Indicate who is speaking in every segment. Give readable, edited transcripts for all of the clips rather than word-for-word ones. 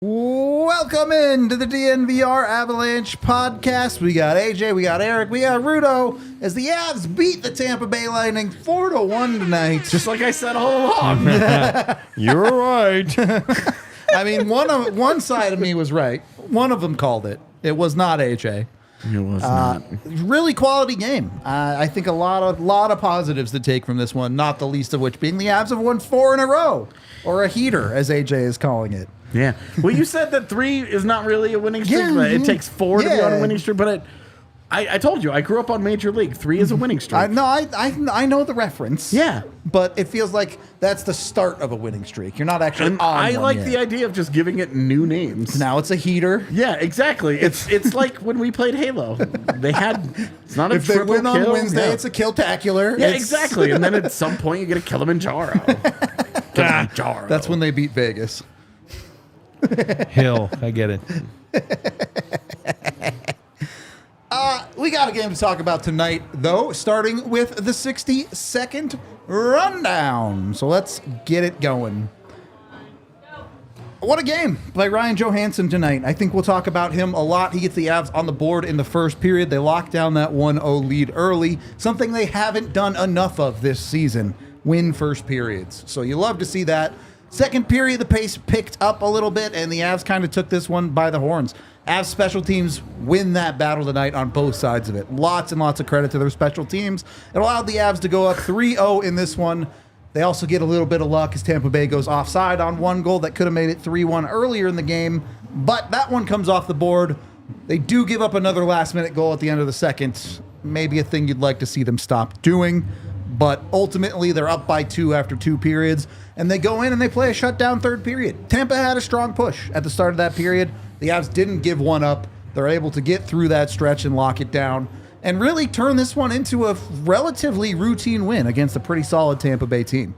Speaker 1: Welcome into the DNVR Avalanche podcast. We got AJ, we got Eric, we got RyJo as the Avs beat the Tampa Bay Lightning 4-1 tonight.
Speaker 2: Just like I said all along.
Speaker 3: You're right.
Speaker 1: I mean, one side of me was right. One of them called it. It was not AJ.
Speaker 2: It was not.
Speaker 1: Really quality game. I think a lot of positives to take from this one, not the least of which being the Avs have won 4 in a row, or a heater, as AJ is calling it.
Speaker 2: Yeah. Well, you said that 3 is not really a winning streak. But it takes 4 to be on a winning streak. But I told you, I grew up on Major League. 3 is a winning streak.
Speaker 1: I know the reference.
Speaker 2: Yeah.
Speaker 1: But it feels like that's the start of a winning streak. You're not actually
Speaker 2: And
Speaker 1: on
Speaker 2: I
Speaker 1: one
Speaker 2: like
Speaker 1: yet.
Speaker 2: the idea of just giving it new names.
Speaker 1: Now it's a heater.
Speaker 2: Yeah, exactly. It's like when we played Halo. They had it's not a
Speaker 1: If they
Speaker 2: triple
Speaker 1: win on
Speaker 2: kill.
Speaker 1: Wednesday,
Speaker 2: Yeah.
Speaker 1: it's a Killtacular.
Speaker 2: Yeah,
Speaker 1: It's-
Speaker 2: exactly. And then at some point you get a Kilimanjaro. Kilimanjaro.
Speaker 1: That's when they beat Vegas.
Speaker 3: Hill, I get it.
Speaker 1: We got a game to talk about tonight, though, starting with the 60-second rundown. So let's get it going. What a game by Ryan Johansen tonight. I think we'll talk about him a lot. He gets the Avs on the board in the first period. They lock down that 1-0 lead early, something they haven't done enough of this season, win first periods. So you love to see that. Second period, the pace picked up a little bit, and the Avs kind of took this one by the horns. Avs special teams win that battle tonight on both sides of it. Lots and lots of credit to their special teams. It allowed the Avs to go up 3-0 in this one. They also get a little bit of luck as Tampa Bay goes offside on one goal that could have made it 3-1 earlier in the game, but that one comes off the board. They do give up another last-minute goal at the end of the second. Maybe a thing you'd like to see them stop doing, but ultimately they're up by 2 after 2 periods, and they go in and they play a shutdown third period. Tampa had a strong push at the start of that period. The Avs didn't give one up. They're able to get through that stretch and lock it down and really turn this one into a relatively routine win against a pretty solid Tampa Bay team.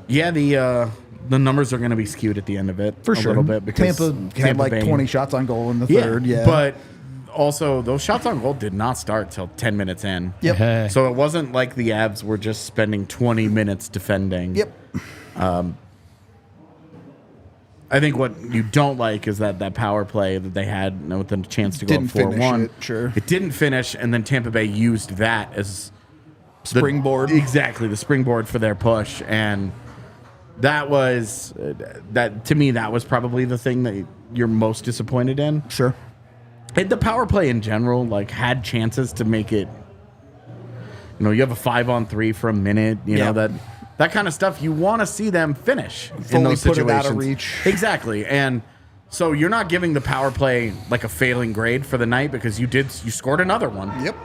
Speaker 2: Yeah, the numbers are going to be skewed at the end of it
Speaker 1: For sure.
Speaker 2: a little bit because
Speaker 1: Tampa had like
Speaker 2: Bay,
Speaker 1: 20 shots on goal in the third. Yeah.
Speaker 2: But also, those shots on goal did not start till 10 minutes in.
Speaker 1: Yep.
Speaker 3: Hey.
Speaker 2: So it wasn't like the Avs were just spending 20 minutes defending.
Speaker 1: Yep.
Speaker 2: I think what you don't like is that power play that they had with a chance to go
Speaker 1: Didn't
Speaker 2: up
Speaker 1: finish
Speaker 2: 4-1.
Speaker 1: it, sure.
Speaker 2: It didn't finish, and then Tampa Bay used that as
Speaker 1: Springboard.
Speaker 2: Exactly, the springboard for their push. And that was, to me, that was probably the thing that you're most disappointed in.
Speaker 1: Sure.
Speaker 2: And the power play in general, like, had chances to make it, you have a 5-on-3 for a minute, you know, that kind of stuff. You want to see them finish in
Speaker 1: Fully
Speaker 2: those
Speaker 1: put
Speaker 2: situations.
Speaker 1: it out of reach.
Speaker 2: Exactly. And so you're not giving the power play like a failing grade for the night because you scored another one.
Speaker 1: Yep.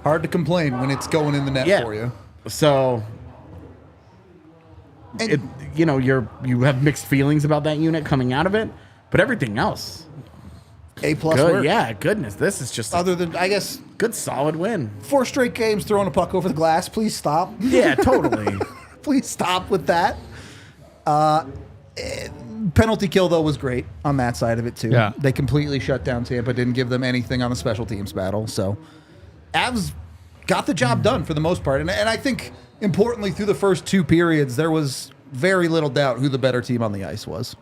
Speaker 1: Hard to complain when it's going in the net for you.
Speaker 2: So
Speaker 1: And
Speaker 2: you have mixed feelings about that unit coming out of it, but everything else,
Speaker 1: A-plus
Speaker 2: good.
Speaker 1: work.
Speaker 2: Yeah, goodness, this is just
Speaker 1: Other than, I guess,
Speaker 2: good solid win.
Speaker 1: 4 straight games throwing a puck over the glass. Please stop.
Speaker 2: Yeah, totally.
Speaker 1: Please stop with that. Penalty kill, though, was great on that side of it, too.
Speaker 3: Yeah.
Speaker 1: They completely shut down Tampa, didn't give them anything on the special teams battle. So, Avs got the job done for the most part. And I think, importantly, through the first 2 periods, there was very little doubt who the better team on the ice was.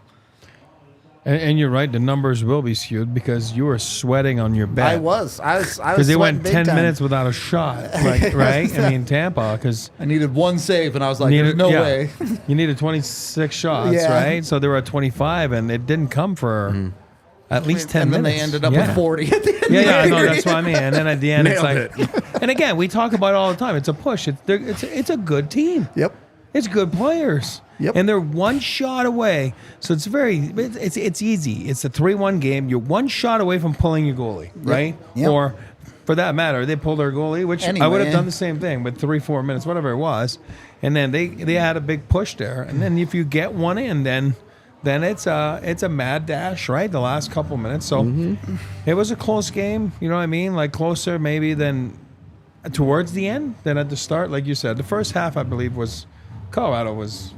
Speaker 3: And you're right, the numbers will be skewed because you were sweating on your bet.
Speaker 1: I was
Speaker 3: Because they went 10 minutes without a shot, right? I mean, Tampa, because
Speaker 1: I needed one save, and I was like, there's no way.
Speaker 3: You needed 26 shots,
Speaker 1: Yeah.
Speaker 3: right? So they were at 25, and it didn't come for at least 10
Speaker 1: and then
Speaker 3: minutes.
Speaker 1: they ended up with 40 at the end
Speaker 3: Yeah,
Speaker 1: of the
Speaker 3: I know,
Speaker 1: period.
Speaker 3: that's what I mean. And then at the end, it's
Speaker 2: Nailed
Speaker 3: like, and again, we talk about it all the time. It's a push. It's a good team.
Speaker 1: Yep.
Speaker 3: It's good players.
Speaker 1: Yep.
Speaker 3: And they're one shot away. So it's it's easy. It's a 3-1 game. You're one shot away from pulling your goalie, right?
Speaker 1: Yep.
Speaker 3: Or for that matter, they pulled their goalie, which I would have done the same thing, but 3-4 minutes, whatever it was. And then they had a big push there. And then if you get one in, then then it's a mad dash, right? The last couple minutes. So it was a close game. You know what I mean? Like closer maybe than towards the end than at the start. Like you said, the first half I believe was Colorado was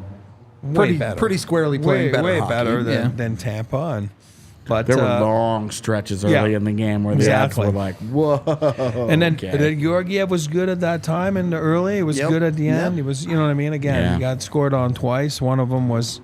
Speaker 3: way better,
Speaker 1: pretty squarely playing
Speaker 3: way
Speaker 1: hockey.
Speaker 3: better than Tampa. And but
Speaker 2: There were long stretches early in the game where the Avs were like, whoa.
Speaker 3: And then Georgiev was good at that time in the early. He was good at the end. He was, you know what I mean? Again, he got scored on twice. One of them was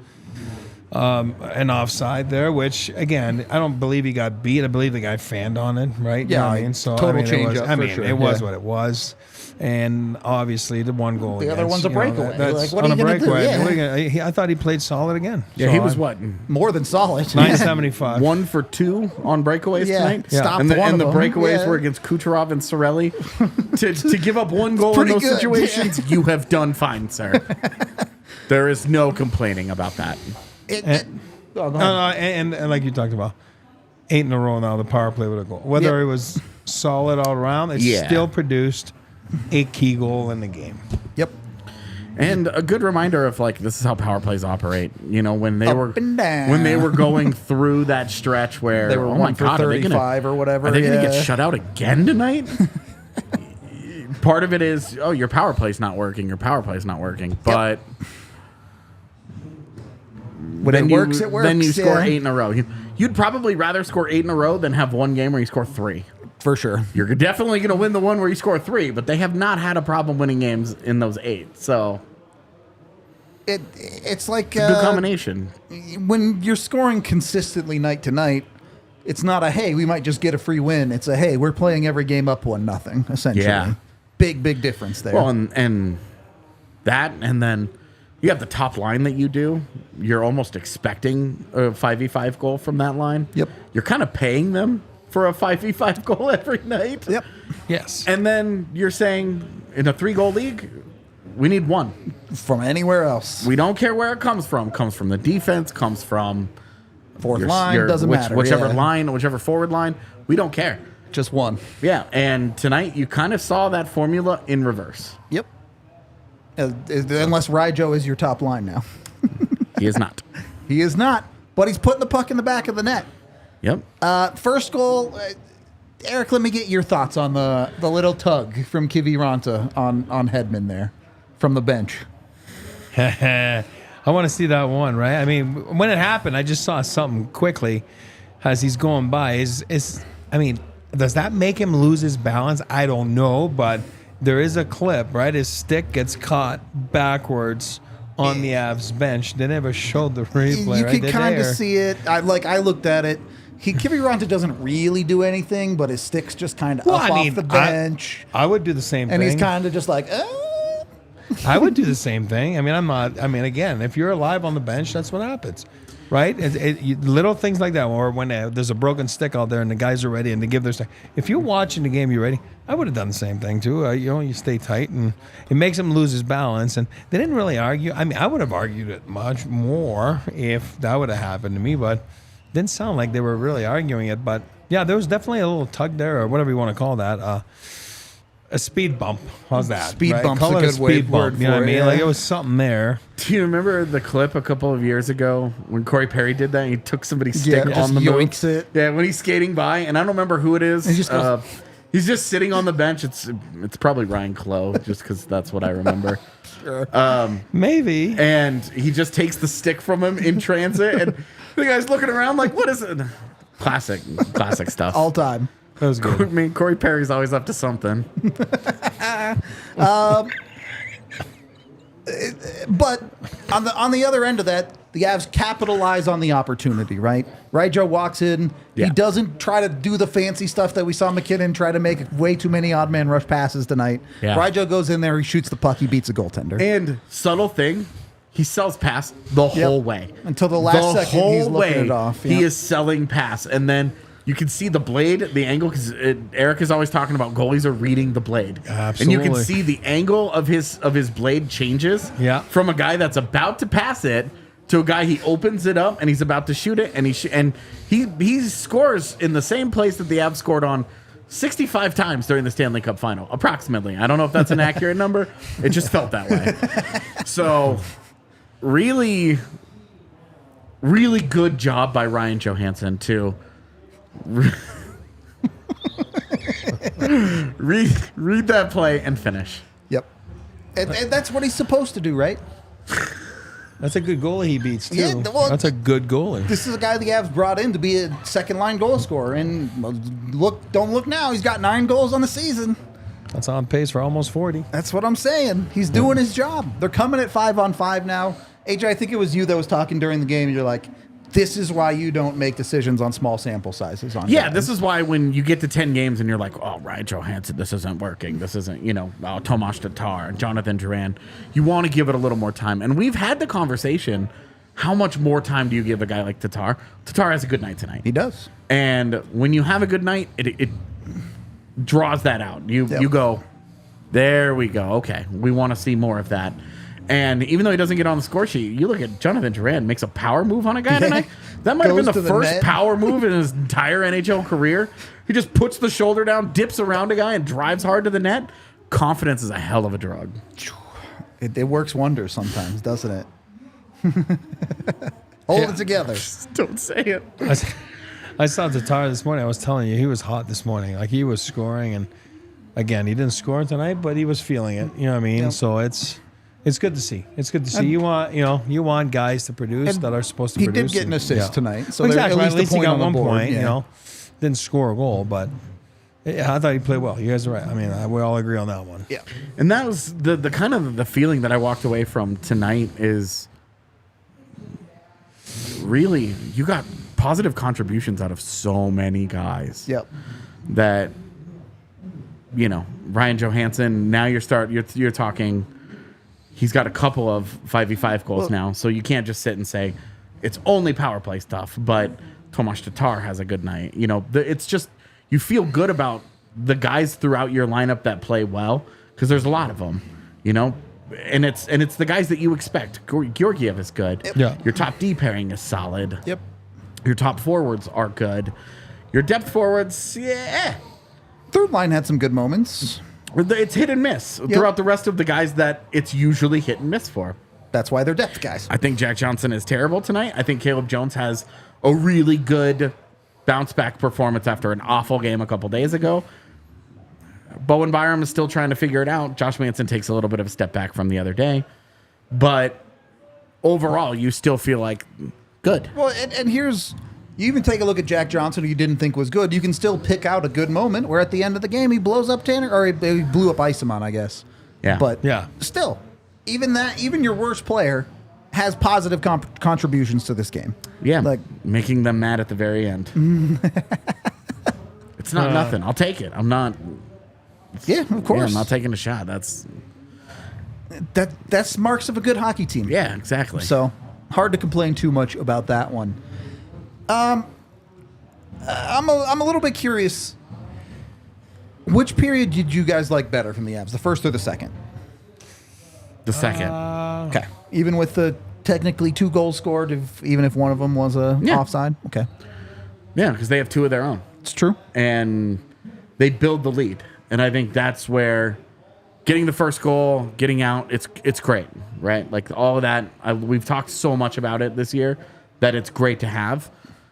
Speaker 3: an offside there, which, again, I don't believe he got beat. I believe the guy fanned on it, right?
Speaker 1: Yeah,
Speaker 3: you know what I mean? So,
Speaker 1: total change up.
Speaker 3: It was what it was. And obviously, the one goal.
Speaker 1: The other one's a breakaway.
Speaker 3: That's
Speaker 1: what are you going to do?
Speaker 3: I thought he played solid again.
Speaker 2: Yeah,
Speaker 3: So
Speaker 2: he was what?
Speaker 1: More than solid.
Speaker 3: 975.
Speaker 2: 1 for 2 on breakaways tonight.
Speaker 3: Yeah.
Speaker 1: Stopped
Speaker 2: And the
Speaker 1: one of them.
Speaker 2: breakaways were against Kucherov and Sorelli. to give up 1 goal in
Speaker 1: pretty
Speaker 2: those
Speaker 1: good.
Speaker 2: situations, you have done fine, sir. There is no complaining about that.
Speaker 3: And like you talked about, 8 in a row now, the power play with a goal. Whether it was solid all around, it still produced a key goal in the game.
Speaker 1: Yep.
Speaker 2: And a good reminder of like this is how power plays operate. You know, when they
Speaker 1: Up and down.
Speaker 2: when they were going through that stretch where
Speaker 1: They were 1 for 35 or whatever.
Speaker 2: Are they going to get shut out again tonight? Part of it is, your power play's not working. Your power play's not working. But
Speaker 1: when it works, it works.
Speaker 2: Then you score 8 in a row. You'd probably rather score 8 in a row than have one game where you score 3.
Speaker 1: For sure.
Speaker 2: You're definitely going to win the one where you score 3, but they have not had a problem winning games in those 8. So
Speaker 1: it's like
Speaker 2: a good combination.
Speaker 1: When you're scoring consistently night to night, it's not a hey, we might just get a free win. It's a hey, we're playing every game up 1-0. Essentially,
Speaker 2: Yeah.
Speaker 1: big difference there.
Speaker 2: Well, and that, and then you have the top line that you do. You're almost expecting a 5v5 goal from that line.
Speaker 1: Yep.
Speaker 2: You're kind of paying them for a 5v5 goal every night.
Speaker 1: Yep.
Speaker 3: Yes.
Speaker 2: And then you're saying in a 3-goal league, we need 1
Speaker 1: from anywhere else.
Speaker 2: We don't care where it comes from. Comes from the defense. Comes from
Speaker 1: Fourth line doesn't matter.
Speaker 2: Whichever line, whichever forward line. We don't care.
Speaker 1: Just 1.
Speaker 2: Yeah. And tonight you kind of saw that formula in reverse.
Speaker 1: Yep. Unless RyJo is your top line now.
Speaker 2: He is not.
Speaker 1: He is not. But he's putting the puck in the back of the net.
Speaker 2: Yep.
Speaker 1: First goal, Eric. Let me get your thoughts on the little tug from Kiviranta on Hedman there, from the bench.
Speaker 3: I want to see that one, right? I mean, when it happened, I just saw something quickly as he's going by. Does that make him lose his balance? I don't know, but there is a clip, right? His stick gets caught backwards on the Avs bench. They never showed the replay,
Speaker 1: You
Speaker 3: right?
Speaker 1: can kind of see it. I looked at it. Kiviranta doesn't really do anything, but his stick's just kind of off the bench.
Speaker 3: I would do the same thing.
Speaker 1: And he's kind of just like,
Speaker 3: I would do the same thing. Again, if you're alive on the bench, that's what happens, right? Little things like that, or when there's a broken stick out there and the guys are ready and they give their stick. If you're watching the game, you're ready. I would have done the same thing too. You stay tight, and it makes him lose his balance. And they didn't really argue. I would have argued it much more if that would have happened to me, but it didn't sound like they were really arguing it. But yeah, there was definitely a little tug there, or whatever you want to call that. A speed bump. How's that?
Speaker 1: Speed bump's
Speaker 3: Call
Speaker 1: a
Speaker 3: it
Speaker 1: good
Speaker 3: speed
Speaker 1: word
Speaker 3: bump. You know what I
Speaker 1: for it,
Speaker 3: mean?
Speaker 1: yeah.
Speaker 3: Like it was something there.
Speaker 2: Do you remember the clip a couple of years ago when Corey Perry did that? He took somebody's stick
Speaker 1: just
Speaker 2: on the move.
Speaker 1: yoinks it.
Speaker 2: Yeah, when he's skating by, and I don't remember who it is.
Speaker 1: He just goes-
Speaker 2: He's just sitting on the bench. It's probably Ryan Clough, just because that's what I remember.
Speaker 3: Maybe.
Speaker 2: And he just takes the stick from him in transit, and the guy's looking around like, "What is it?" Classic stuff.
Speaker 1: all time.
Speaker 3: That was good.
Speaker 2: I mean, Corey Perry's always up to something.
Speaker 1: But on the other end of that, the Avs capitalize on the opportunity, right? RyJo walks in.
Speaker 2: Yeah.
Speaker 1: He doesn't try to do the fancy stuff that we saw McKinnon try to make way too many odd man rush passes tonight.
Speaker 2: Yeah.
Speaker 1: RyJo goes in there, he shoots the puck, he beats a goaltender.
Speaker 2: And subtle thing, he sells pass the whole way.
Speaker 1: Until the last second, he's looking it off.
Speaker 2: He
Speaker 1: Yep.
Speaker 2: is selling pass. And then you can see the blade, the angle, because Eric is always talking about goalies are reading the blade.
Speaker 3: Absolutely.
Speaker 2: And you can see the angle of his blade changes from a guy that's about to pass it to a guy he opens it up and he's about to shoot it, and he scores in the same place that the Avs scored on 65 times during the Stanley Cup final, approximately. I don't know if that's an accurate number. It just felt that way. So really, really good job by Ryan Johansen to read that play and finish.
Speaker 1: Yep. And that's what he's supposed to do, right?
Speaker 3: That's a good goalie he beats, too.
Speaker 1: Yeah, well,
Speaker 3: that's a good goalie.
Speaker 1: This is a guy the Avs brought in to be a second-line goal scorer. And don't look now. He's got 9 goals on the season.
Speaker 3: That's on pace for almost 40.
Speaker 1: That's what I'm saying. He's doing his job. They're coming at 5-on-5 now. AJ, I think it was you that was talking during the game. You're like, this is why you don't make decisions on small sample sizes.
Speaker 2: Yeah, this is why when you get to 10 games and you're like, oh, Ryan Johansen, this isn't working. This isn't, Tomas Tatar, Jonathan Duran. You want to give it a little more time. And we've had the conversation, how much more time do you give a guy like Tatar? Tatar has a good night tonight.
Speaker 1: He does.
Speaker 2: And when you have a good night, it draws that out. You go, there we go. Okay, we want to see more of that. And even though he doesn't get on the score sheet, you look at Jonathan Duran makes a power move on a guy tonight. That might have been the first power move in his entire NHL career. He just puts the shoulder down, dips around a guy, and drives hard to the net. Confidence is a hell of a drug.
Speaker 1: It works wonders sometimes, doesn't it? Hold it together.
Speaker 2: Don't say it.
Speaker 3: I saw Tatar this morning. I was telling you, he was hot this morning. Like, he was scoring. And, again, he didn't score tonight, but he was feeling it. You know what I mean? Yep. So it's good to see. It's good to see. You want guys to produce that are supposed to produce.
Speaker 1: He did get an assist tonight. So
Speaker 3: exactly. At least he got one
Speaker 1: board,
Speaker 3: point, Didn't score a goal, but I thought he played well. You guys are right. I mean, we all agree on that one.
Speaker 1: Yeah.
Speaker 2: And that was the kind of the feeling that I walked away from tonight is really you got positive contributions out of so many guys.
Speaker 1: Yep.
Speaker 2: That Ryan Johansen, now you're talking. He's got a couple of 5v5 goals now, so you can't just sit and say it's only power play stuff. But Tomas Tatar has a good night. It's just you feel good about the guys throughout your lineup that play well because there's a lot of them. And it's the guys that you expect. Georgiev is good.
Speaker 1: Yep.
Speaker 3: Yeah.
Speaker 2: Your top D pairing is solid.
Speaker 1: Yep.
Speaker 2: Your top forwards are good. Your depth forwards, yeah.
Speaker 1: Third line had some good moments.
Speaker 2: It's hit and miss throughout the rest of the guys that it's usually hit and miss for.
Speaker 1: That's why they're depth guys.
Speaker 2: I think Jack Johnson is terrible tonight. I think Caleb Jones has a really good bounce back performance after an awful game a couple days ago. Bowen Byram is still trying to figure it out. Josh Manson takes a little bit of a step back from the other day. But overall, you still feel like good.
Speaker 1: Well, and here's... You even take a look at Jack Johnson, who you didn't think was good. You can still pick out a good moment where at the end of the game he blows up Tanner, or he blew up Isamon, I guess.
Speaker 2: Yeah.
Speaker 1: But still, even your worst player has positive contributions to this game.
Speaker 2: Yeah, like making them mad at the very end. It's not nothing. I'll take it. I'm not.
Speaker 1: Yeah, of course.
Speaker 2: Yeah, I'm not taking a shot.
Speaker 1: That's marks of a good hockey team.
Speaker 2: Yeah, exactly.
Speaker 1: So hard to complain too much about that one. I'm a little bit curious. Which period did you guys like better from the Avs? The first or the second?
Speaker 2: The second.
Speaker 1: Okay. Even with the technically 2 goals scored, even if one of them was offside? Okay.
Speaker 2: Yeah, because they have 2 of their own.
Speaker 1: It's true.
Speaker 2: And they build the lead. And I think that's where getting the first goal, getting out, it's great, right? Like all of that, we've talked so much about it this year that it's great to have.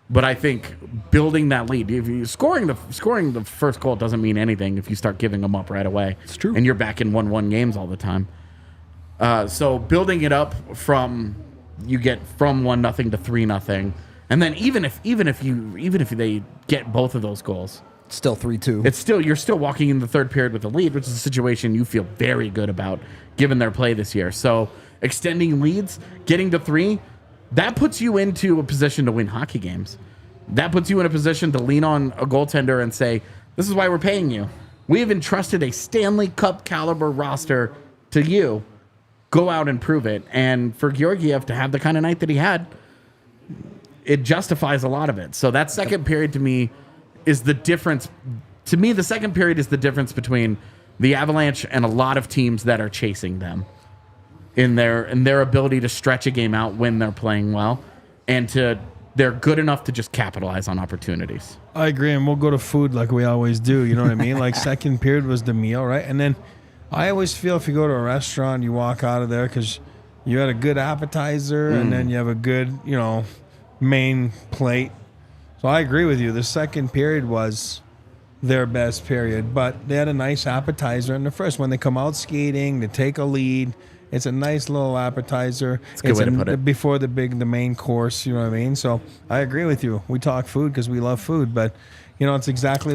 Speaker 2: But I think building that lead, if you scoring the first goal doesn't mean anything if you start giving them up right away.
Speaker 1: It's true.
Speaker 2: And you're back in 1-1 games all the time. So building it up you get from 1-0 to 3-0, and then even if they get both of those goals,
Speaker 1: it's still 3-2.
Speaker 2: You're still walking in the third period with the lead, which is a situation you feel very good about given their play this year. So extending leads, getting to 3. That puts you into a position to win hockey games. That puts you in a position to lean on a goaltender and say, this is why we're paying you. We have entrusted a Stanley Cup caliber roster to you. Go out and prove it. And for Georgiev to have the kind of night that he had, it justifies a lot of it. So that second period to me is the difference. To me, the second period is the difference between the Avalanche and a lot of teams that are chasing them. In their ability to stretch a game out when they're playing well, and they're good enough to just capitalize on opportunities.
Speaker 3: I agree, and we'll go to food like we always do. You know what I mean? Like second period was the meal, right? And then I always feel if you go to a restaurant, you walk out of there because you had a good appetizer, and then you have a good, main plate. So I agree with you. The second period was their best period, but they had a nice appetizer in the first. When they come out skating, they take a lead. It's a nice little appetizer.
Speaker 2: It's a good way to put it.
Speaker 3: Before the main course, you know what I mean? So I agree with you. We talk food because we love food, but you know, it's exactly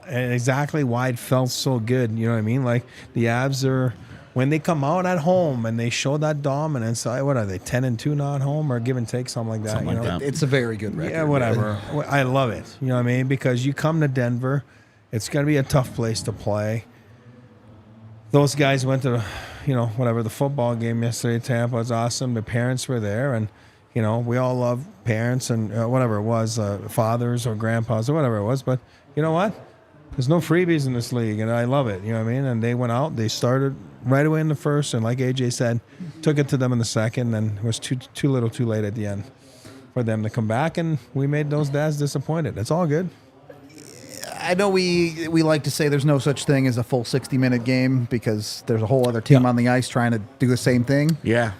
Speaker 3: exactly why it felt so good. You know what I mean? Like the Avs are, when they come out at home and they show that dominance, what are they, 10-2 now at home or give and take, something like that?
Speaker 2: Something like that.
Speaker 1: It's a very good record.
Speaker 3: Yeah, whatever. I love it. You know what I mean? Because you come to Denver, it's going to be a tough place to play. Those guys went to, the football game yesterday. Tampa was awesome. The parents were there, and we all love parents and whatever it was, fathers or grandpas or whatever it was. But you know what? There's no freebies in this league, and I love it. You know what I mean? And they went out. They started right away in the first, and like AJ said, took it to them in the second, and it was too little too late at the end for them to come back, and we made those dads disappointed. It's all good.
Speaker 1: I know we like to say there's no such thing as a full 60-minute game because there's a whole other team on the ice trying to do the same thing.
Speaker 2: Yeah.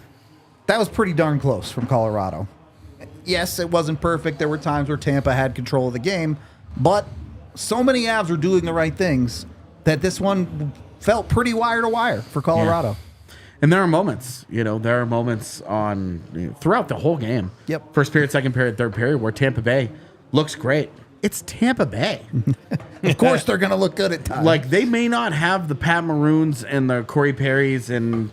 Speaker 1: That was pretty darn close from Colorado. Yes, it wasn't perfect. There were times where Tampa had control of the game, but so many Avs were doing the right things that this one felt pretty wire to wire for Colorado.
Speaker 2: Yeah. And there are moments, there are moments throughout the whole game.
Speaker 1: Yep.
Speaker 2: First period, second period, third period, where Tampa Bay looks great. It's Tampa Bay.
Speaker 1: Of course they're going to look good at times.
Speaker 2: Like, they may not have the Pat Maroons and the Corey Perrys and,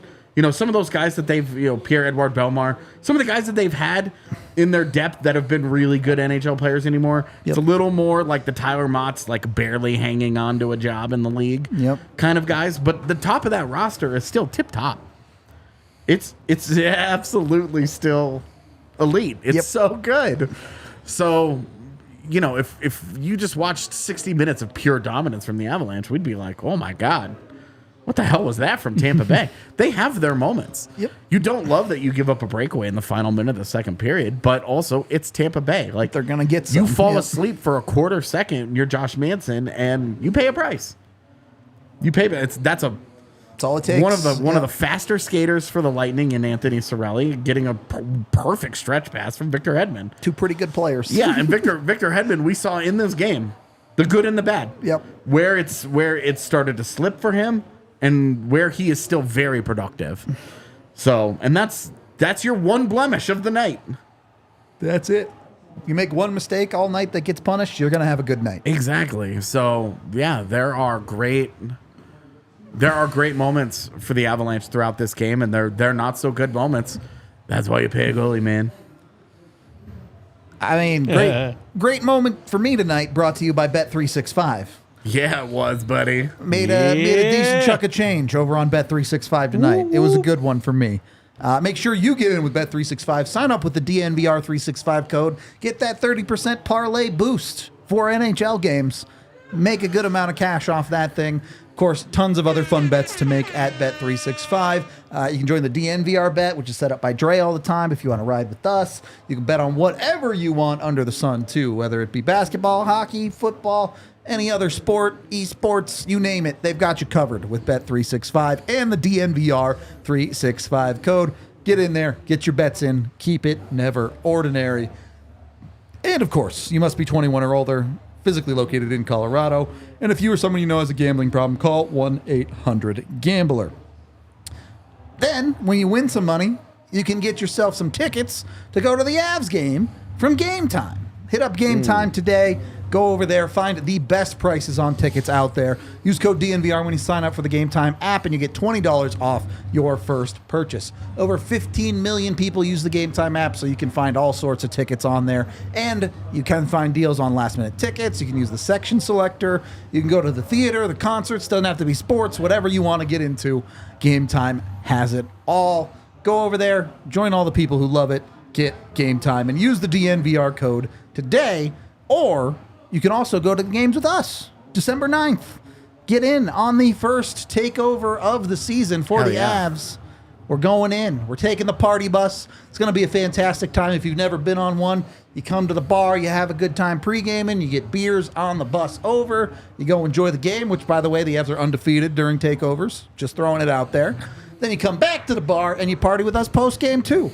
Speaker 2: some of those guys that they've, Pierre-Edouard Bellemare, some of the guys that they've had in their depth that have been really good NHL players anymore. Yep. It's a little more like the Tyler Motts, like barely hanging on to a job in the league kind of guys. But the top of that roster is still tip-top. It's absolutely still elite. It's so good. So... if you just watched 60 minutes of pure dominance from the Avalanche, we'd be like, oh, my God, what the hell was that from Tampa Bay? They have their moments.
Speaker 1: Yep.
Speaker 2: You don't love that you give up a breakaway in the final minute of the second period, but also it's Tampa Bay. Like,
Speaker 1: they're going to get some.
Speaker 2: You fall asleep for a quarter second, you're Josh Manson, and you pay a price. That's
Speaker 1: all it takes.
Speaker 2: One of the faster skaters for the Lightning in Anthony Cirelli, getting a perfect stretch pass from Victor Hedman.
Speaker 1: Two pretty good players.
Speaker 2: Yeah, and Victor Hedman, we saw in this game the good and the bad.
Speaker 1: Yep.
Speaker 2: Where it started to slip for him, and where he is still very productive. So, and that's your one blemish of the night.
Speaker 1: That's it. You make one mistake all night that gets punished, you're going to have a good night.
Speaker 2: Exactly. So, yeah, there are great moments for the Avalanche throughout this game, and they're not so good moments. That's why you pay a goalie, man.
Speaker 1: I mean, great moment for me tonight, brought to you by Bet365.
Speaker 2: Yeah, it was, buddy.
Speaker 1: Made a decent chunk of change over on Bet365 tonight. It was a good one for me. Make sure you get in with Bet365. Sign up with the DNVR 365 code. Get that 30% parlay boost for NHL games. Make a good amount of cash off that thing. Of course, tons of other fun bets to make at Bet365. You can join the DNVR bet, which is set up by Dre all the time if you want to ride with us. You can bet on whatever you want under the sun, too, whether it be basketball, hockey, football, any other sport, esports, you name it. They've got you covered with Bet365 and the DNVR 365 code. Get in there, get your bets in, keep it never ordinary. And, of course, you must be 21 or older, physically located in Colorado. And if you or someone you know has a gambling problem, call 1-800-GAMBLER. Then, when you win some money, you can get yourself some tickets to go to the Avs game from Game Time. Hit up Game Time today. Go over there, find the best prices on tickets out there. Use code DNVR when you sign up for the Game Time app, and you get $20 off your first purchase. Over 15 million people use the Game Time app, so you can find all sorts of tickets on there. And you can find deals on last-minute tickets. You can use the section selector. You can go to the theater, the concerts. Doesn't have to be sports. Whatever you want to get into, Game Time has it all. Go over there, join all the people who love it, get Game Time, and use the DNVR code today, or you can also go to the games with us, December 9th. Get in on the first takeover of the season for the Avs. We're going in. We're taking the party bus. It's going to be a fantastic time. If you've never been on one, you come to the bar, you have a good time pre-gaming, you get beers on the bus over, you go enjoy the game, which, by the way, the Avs are undefeated during takeovers. Just throwing it out there. Then you come back to the bar and you party with us post-game, too.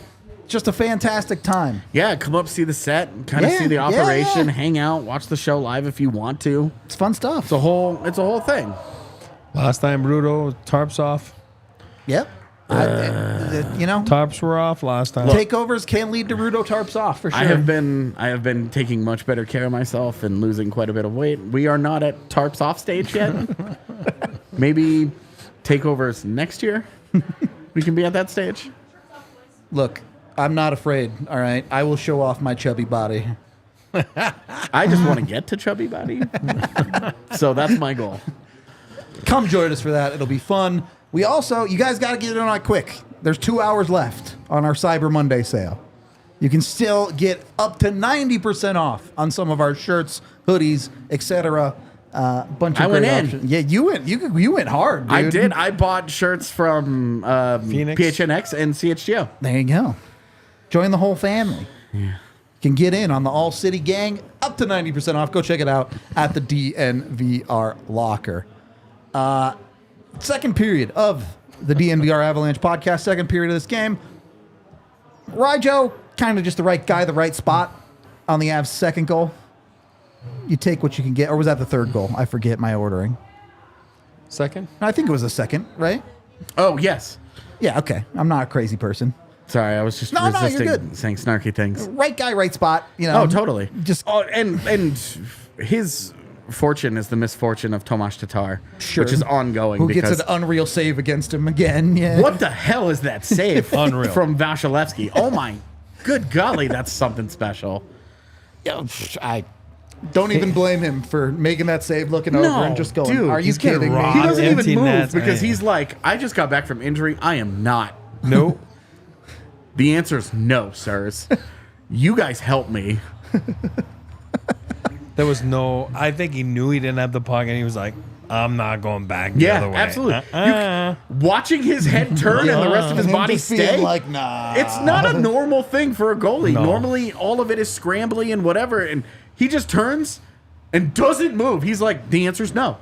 Speaker 1: just a fantastic time.
Speaker 2: Yeah, come up, see the set, kind of see the operation, hang out, watch the show live if you want to.
Speaker 1: It's fun stuff.
Speaker 2: It's a whole thing.
Speaker 3: Last time, Rudo, tarps off.
Speaker 1: Yep.
Speaker 3: Tarps were off last time.
Speaker 1: Takeovers can lead to Rudo tarps off for sure.
Speaker 2: I have been taking much better care of myself and losing quite a bit of weight. We are not at tarps off stage yet. Maybe takeovers next year. We can be at that stage.
Speaker 1: Look, I'm not afraid. All right, I will show off my chubby body.
Speaker 2: I just want to get to chubby body. So that's my goal.
Speaker 1: Come join us for that. It'll be fun. We also, you guys got to get in on it quick. There's 2 hours left on our Cyber Monday sale. You can still get up to 90% off on some of our shirts, hoodies, etc. Bunch of great options. Yeah, you went hard, dude.
Speaker 2: I did. I bought shirts from
Speaker 3: Phoenix.
Speaker 2: PHNX and CHGO.
Speaker 1: There you go. Join the whole family. Yeah. You can get in on the All City gang, up to 90% off. Go check it out at the DNVR locker. Second period of the DNVR Avalanche podcast. Second period of this game. RyJo, kind of just the right guy, the right spot on the Avs' second goal. You take what you can get. Or was that the third goal? I forget my ordering.
Speaker 3: Second?
Speaker 1: I think it was the second, right?
Speaker 2: Oh, yes.
Speaker 1: Yeah, okay. I'm not a crazy person.
Speaker 2: Sorry, I was just
Speaker 1: you're
Speaker 2: resisting
Speaker 1: good.
Speaker 2: saying snarky things.
Speaker 1: Right guy, right spot. You know.
Speaker 2: Oh, totally.
Speaker 1: Just
Speaker 2: and his fortune is the misfortune of Tomas Tatar,
Speaker 1: Sure.
Speaker 2: which is ongoing.
Speaker 1: Who gets an unreal save against him again? Yeah.
Speaker 2: What the hell is that save
Speaker 3: Unreal.
Speaker 2: from Vasilevsky? Oh my good golly, that's something special.
Speaker 1: Yeah, I don't even blame him for making that save, looking over and just going,
Speaker 2: dude,
Speaker 1: are you
Speaker 2: he's getting
Speaker 1: kidding me?
Speaker 3: raw.
Speaker 2: He doesn't
Speaker 3: Empty
Speaker 2: even move
Speaker 3: nets,
Speaker 2: because
Speaker 3: man.
Speaker 2: he's like, I just got back from injury. I am not.
Speaker 3: Nope.
Speaker 2: The answer is no, sirs. You guys help me.
Speaker 3: There was no. I think he knew he didn't have the puck, and he was like, "I'm not going back the other way."
Speaker 2: Absolutely. Watching his head turn and the rest of his
Speaker 1: Him
Speaker 2: body
Speaker 1: just being
Speaker 2: stay.
Speaker 1: like, nah.
Speaker 2: It's not a normal thing for a goalie.
Speaker 3: No.
Speaker 2: Normally, all of it is scrambly and whatever, and he just turns and doesn't move. He's like, the answer's no.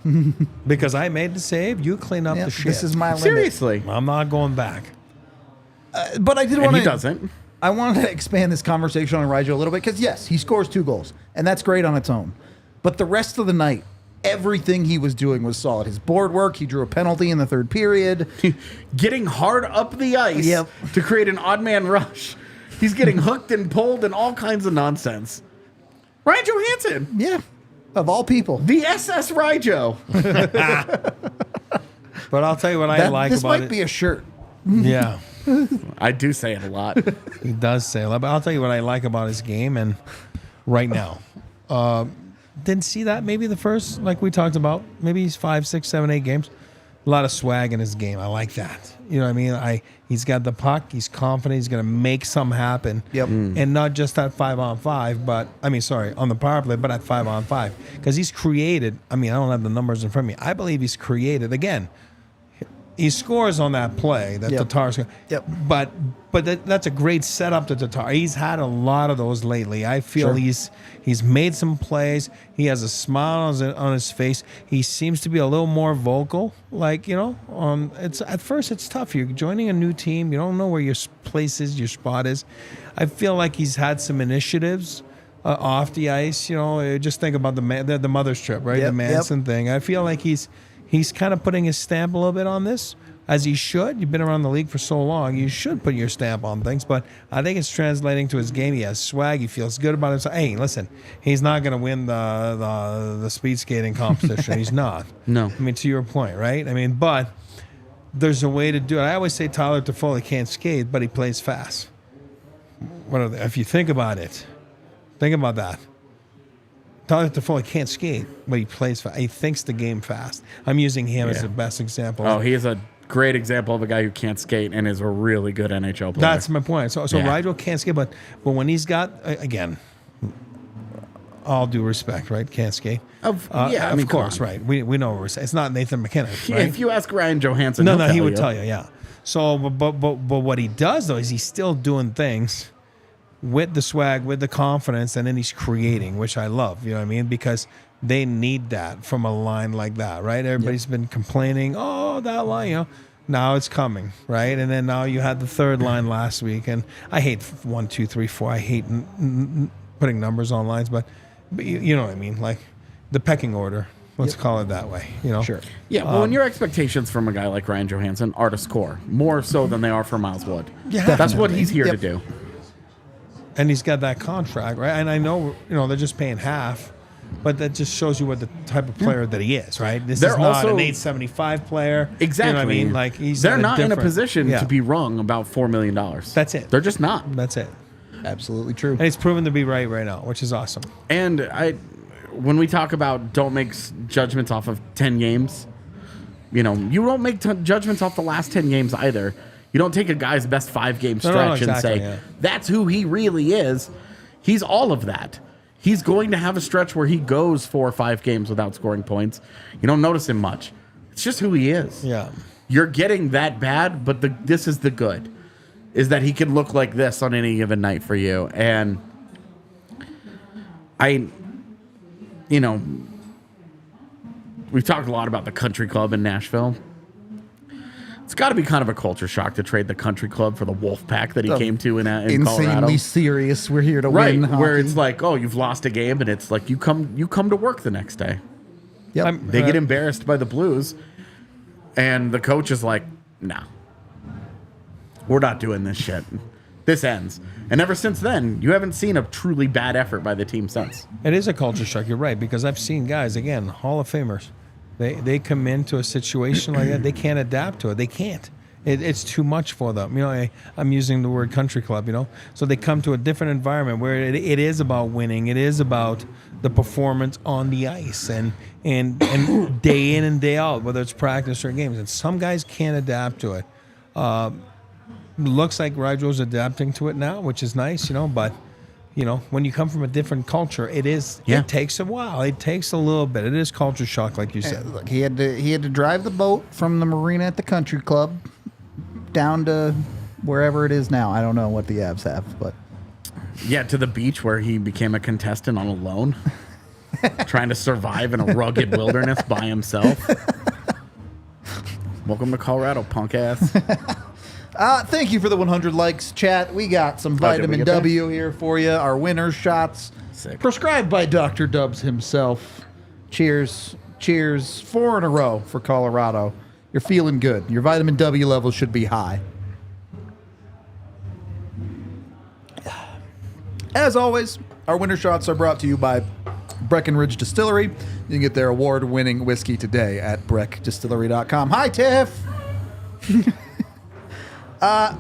Speaker 3: Because I made the save, you clean up
Speaker 1: Yep,
Speaker 3: the shit.
Speaker 1: this is my limit.
Speaker 2: Seriously.
Speaker 3: I'm not going back.
Speaker 1: But I did
Speaker 2: And
Speaker 1: want
Speaker 2: he
Speaker 1: to.
Speaker 2: doesn't.
Speaker 1: I wanted to expand this conversation on RyJo a little bit because yes, he scores 2 goals, and that's great on its own. But the rest of the night, everything he was doing was solid. His board work, he drew a penalty in the third period.
Speaker 2: Getting hard up the ice
Speaker 1: Yep.
Speaker 2: to create an odd man rush. He's getting hooked and pulled and all kinds of nonsense. Ryan Johansen,
Speaker 1: Yeah, of all people.
Speaker 2: the SS RyJo.
Speaker 3: But I'll tell you what I like
Speaker 1: This
Speaker 3: about
Speaker 1: might
Speaker 3: it.
Speaker 1: be a shirt.
Speaker 3: Yeah,
Speaker 2: I do say it a lot.
Speaker 3: he does say a lot. But I'll tell you what I like about his game, and right now, didn't see that maybe the first, like we talked about, maybe he's 5, 6, 7, 8 games. A lot of swag in his game. I like that. You know what I mean? He's got the puck. He's confident. He's going to make something happen.
Speaker 1: Yep.
Speaker 3: And not just at 5-on-5, but on the power play, but at 5-on-5, because he's created. I mean, I don't have the numbers in front of me. I believe he's created again. He scores on that play that
Speaker 1: Yep.
Speaker 3: Tatar's.
Speaker 1: Yep.
Speaker 3: But that's a great setup to Tatar. He's had a lot of those lately. I feel
Speaker 1: Sure.
Speaker 3: he's made some plays. He has a smile on his face. He seems to be a little more vocal. Like, it's at first it's tough. You're joining a new team. You don't know where your place is, your spot is. I feel like he's had some initiatives off the ice. Just think about the mother's trip, right?
Speaker 1: Yep,
Speaker 3: The Manson thing. I feel like he's kind of putting his stamp a little bit on this, as he should. You've been around the league for so long. You should put your stamp on things, but I think it's translating to his game. He has swag. He feels good about himself. Hey, listen, he's not going to win the speed skating competition. He's not.
Speaker 2: No.
Speaker 3: I mean, to your point, right? I mean, but there's a way to do it. I always say Tyler Toffoli can't skate, but he plays fast. If you think about it, think about that. Tyler Toffoli can't skate, but he plays fast. He thinks the game fast. I'm using him as the best example.
Speaker 2: Oh, he is a great example of a guy who can't skate and is a really good NHL player.
Speaker 3: That's my point. So
Speaker 2: Yeah.
Speaker 3: RyJo can't skate, but when he's got, again, all due respect, right? Can't skate.
Speaker 2: Of
Speaker 3: Of course, right. We know what we're saying. It's not Nathan McKinnon, right?
Speaker 2: If you ask Ryan Johansen,
Speaker 3: No,
Speaker 2: he'll
Speaker 3: he would
Speaker 2: you.
Speaker 3: tell you, yeah. So, but what he does, though, is he's still doing things with the swag, with the confidence, and then he's creating, which I love, you know what I mean? Because they need that from a line like that, right? Everybody's been complaining, that line, Now it's coming, right? And then now you had the third line last week, and I hate 1, 2, 3, 4. I hate putting numbers on lines, but you know what I mean, like the pecking order. Let's call it that way, you know.
Speaker 1: Sure.
Speaker 2: Yeah, well, and your expectations from a guy like Ryan Johansen are to score more so than they are for Miles Wood.
Speaker 3: Yeah,
Speaker 2: that's what he's here to do.
Speaker 3: And he's got that contract, right? And I know, they're just paying half, but that just shows you what the type of player that he is, right? This is not an 875 player.
Speaker 2: Exactly.
Speaker 3: You know what I mean? Like
Speaker 2: they're not in a position to be wrong about $4 million.
Speaker 3: That's it.
Speaker 2: They're just not.
Speaker 3: That's it.
Speaker 1: Absolutely true.
Speaker 3: And it's proven to be right now, which is awesome.
Speaker 2: And when we talk about don't make judgments off of 10 games, you don't make judgments off the last 10 games either. You don't take a guy's best 5-game stretch and say, that's who he really is. He's all of that. He's going to have a stretch where he goes 4 or 5 games without scoring points. You don't notice him much. It's just who he is.
Speaker 3: Yeah.
Speaker 2: You're getting that bad, but this is the good, is that he can look like this on any given night for you. And we've talked a lot about the country club in Nashville. It's got to be kind of a culture shock to trade the country club for the wolf pack that he came to in
Speaker 1: insanely
Speaker 2: Colorado.
Speaker 1: Serious. We're here to win.
Speaker 2: Where it's like, oh, you've lost a game, and it's like you come to work the next day.
Speaker 1: Yep.
Speaker 2: They get embarrassed by the Blues, and the coach is like, no, we're not doing this shit. This ends. And ever since then, you haven't seen a truly bad effort by the team since.
Speaker 3: It is a culture shock. You're right, because I've seen guys, again, Hall of Famers. They come into a situation like that. They can't adapt to it. They can't. It's too much for them. I'm using the word country club, So they come to a different environment where it is about winning. It is about the performance on the ice and day in and day out, whether it's practice or games. And some guys can't adapt to it. Looks like RyJo's adapting to it now, which is nice, but when you come from a different culture, it takes a while. It takes a little bit. It is culture shock, like you said.
Speaker 1: Look, he had to drive the boat from the marina at the country club down to wherever it is now. I don't know what the Avs have, but
Speaker 2: to the beach where he became a contestant on a loan, trying to survive in a rugged wilderness by himself. Welcome to Colorado, punk ass.
Speaker 1: Thank you for the 100 likes, chat. We got some vitamin W here for you. Our winner's shots.
Speaker 2: Sick.
Speaker 1: Prescribed by Dr. Dubs himself. Cheers. Cheers. 4 in a row for Colorado. You're feeling good. Your vitamin W level should be high. As always, our winner shots are brought to you by Breckenridge Distillery. You can get their award-winning whiskey today at breckdistillery.com. Hi, Tiff. I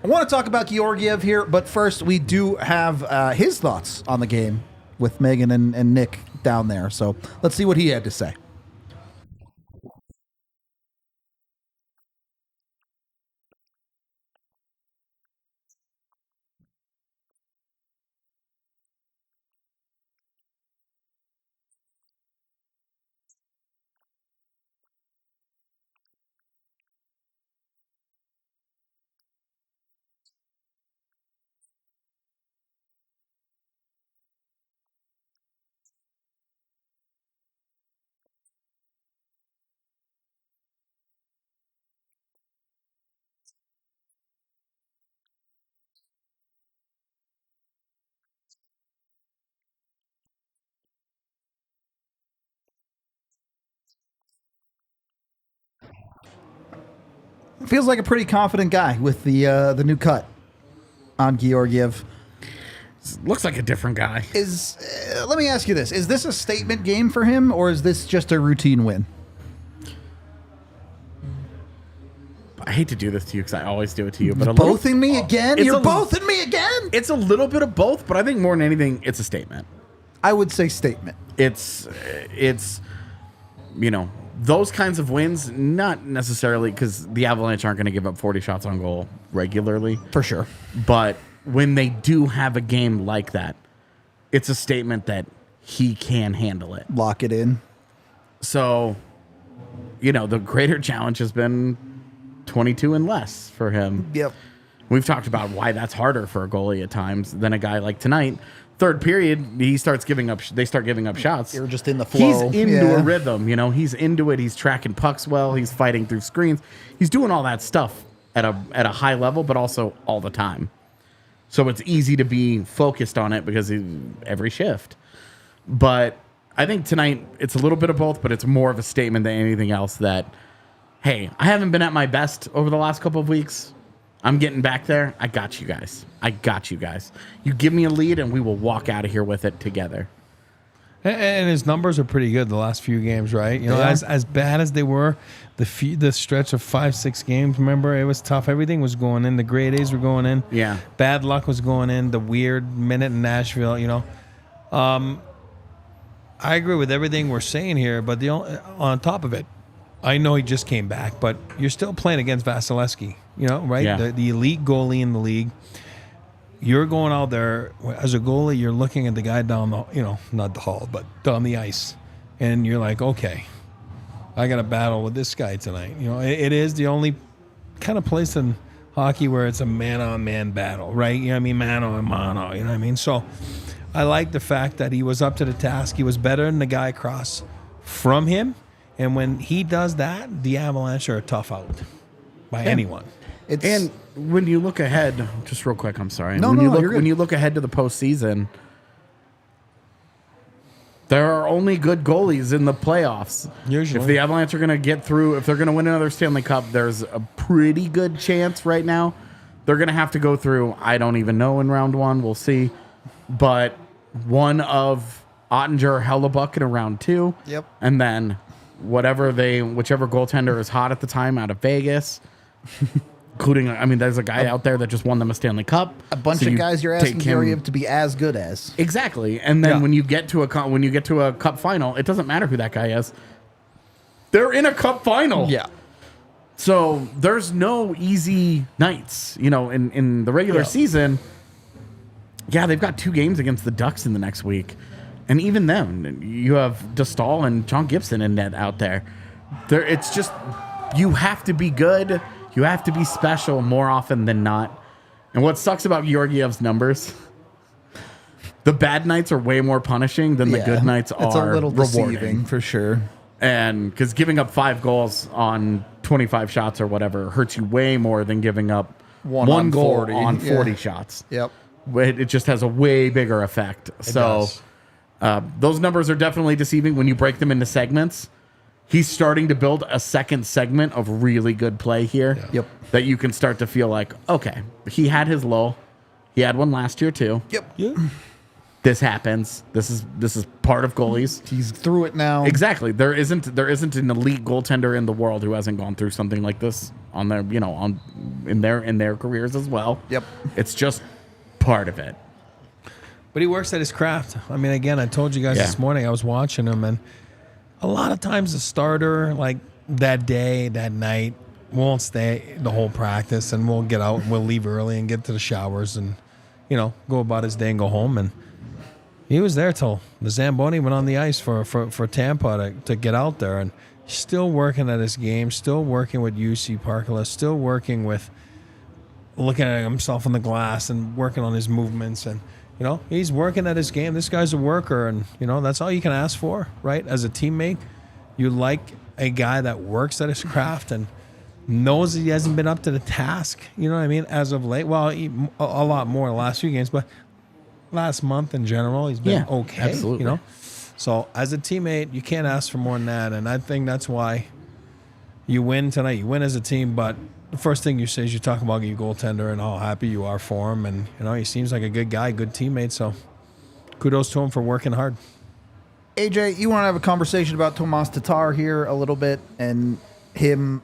Speaker 1: want to talk about Georgiev here, but first we do have his thoughts on the game with Megan and Nick down there. So let's see what he had to say. Feels like a pretty confident guy with the new cut on Georgiev.
Speaker 2: Looks like a different guy.
Speaker 1: Let me ask you this. Is this a statement game for him, or is this just a routine win?
Speaker 2: I hate to do this to you because I always do it to you. But
Speaker 1: both in me again? You're both in me again?
Speaker 2: It's a little bit of both, but I think more than anything, it's a statement.
Speaker 1: I would say statement.
Speaker 2: It's those kinds of wins, not necessarily because the Avalanche aren't going to give up 40 shots on goal regularly.
Speaker 1: For sure.
Speaker 2: But when they do have a game like that, it's a statement that he can handle it.
Speaker 1: Lock it in.
Speaker 2: So, the greater challenge has been 22 and less for him.
Speaker 1: Yep.
Speaker 2: We've talked about why that's harder for a goalie at times than a guy like tonight. Third period, they start giving up shots.
Speaker 1: You're just in the flow.
Speaker 2: He's into a rhythm, He's into it. He's tracking pucks well. He's fighting through screens. He's doing all that stuff at a high level, but also all the time. So it's easy to be focused on it because every shift. But I think tonight it's a little bit of both, but it's more of a statement than anything else that, hey, I haven't been at my best over the last couple of weeks. I'm getting back there. I got you guys. You give me a lead, and we will walk out of here with it together.
Speaker 3: And his numbers are pretty good the last few games, right? As bad as they were, the stretch of 5-6 games, remember, it was tough. Everything was going in. The grade A's were going in.
Speaker 2: Yeah.
Speaker 3: Bad luck was going in. The weird minute in Nashville, I agree with everything we're saying here, but on top of it, I know he just came back, but you're still playing against Vasilevsky, right?
Speaker 2: Yeah.
Speaker 3: The elite goalie in the league. You're going out there as a goalie. You're looking at the guy down the, not the hall, but down the ice, and you're like, okay, I got to battle with this guy tonight. It is the only kind of place in hockey where it's a man-on-man battle, right? Mano-a-mano. So I like the fact that he was up to the task. He was better than the guy across from him. And when he does that, the Avalanche are a tough out by anyone.
Speaker 2: And when you look ahead, just real quick, I'm sorry.
Speaker 1: You're good.
Speaker 2: When you look ahead to the postseason, there are only good goalies in the playoffs.
Speaker 3: Usually.
Speaker 2: If the Avalanche are going to get through, if they're going to win another Stanley Cup, there's a pretty good chance right now. They're going to have to go through, I don't even know in round one. We'll see. But one of Ottinger or Hellebuck in round two.
Speaker 1: Yep.
Speaker 2: And then whichever goaltender is hot at the time out of Vegas, including, there's a guy out there that just won them a Stanley Cup.
Speaker 1: A bunch of guys you're asking Georgiev to be as good as.
Speaker 2: Exactly. And then when you get to a cup final, it doesn't matter who that guy is. They're in a cup final.
Speaker 1: Yeah.
Speaker 2: So there's no easy nights, in the regular season. Yeah, they've got 2 games against the Ducks in the next week. And even then, you have DeStahl and John Gibson in net out there. It's just, you have to be good. You have to be special more often than not. And what sucks about Georgiev's numbers, the bad nights are way more punishing than the good nights are
Speaker 1: It's a little
Speaker 2: rewarding.
Speaker 1: deceiving, for sure.
Speaker 2: And because giving up 5 goals on 25 shots or whatever hurts you way more than giving up one goal
Speaker 1: 40.
Speaker 2: on 40 shots.
Speaker 1: Yep.
Speaker 2: It just has a way bigger effect. Those numbers are definitely deceiving when you break them into segments. He's starting to build a second segment of really good play here.
Speaker 1: Yeah. Yep.
Speaker 2: That you can start to feel like, okay, he had his low. He had one last year too.
Speaker 1: Yep.
Speaker 2: This happens. This is part of goalies.
Speaker 1: He's through it now.
Speaker 2: Exactly. There isn't an elite goaltender in the world who hasn't gone through something like this on their, in their careers as well.
Speaker 1: Yep.
Speaker 2: It's just part of it.
Speaker 3: But he works at his craft. Again, I told you guys this morning, I was watching him, and a lot of times the starter, like that day, that night, won't stay the whole practice, and we'll get out and we'll leave early and get to the showers and, go about his day and go home. And he was there till the Zamboni went on the ice for Tampa to get out there, and still working at his game, still working with UC Parkala, still working with looking at himself in the glass and working on his movements. And he's working at his game. This guy's a worker, and, that's all you can ask for, right? As a teammate, you like a guy that works at his craft and knows he hasn't been up to the task, as of late. Well, a lot more the last few games, but last month in general, he's been okay,
Speaker 2: absolutely.
Speaker 3: So as a teammate, you can't ask for more than that, and I think that's why you win tonight. You win as a team, but the first thing you say is you talk about your goaltender and how happy you are for him. And, he seems like a good guy, good teammate. So kudos to him for working hard.
Speaker 1: AJ, you want to have a conversation about Tomas Tatar here a little bit and him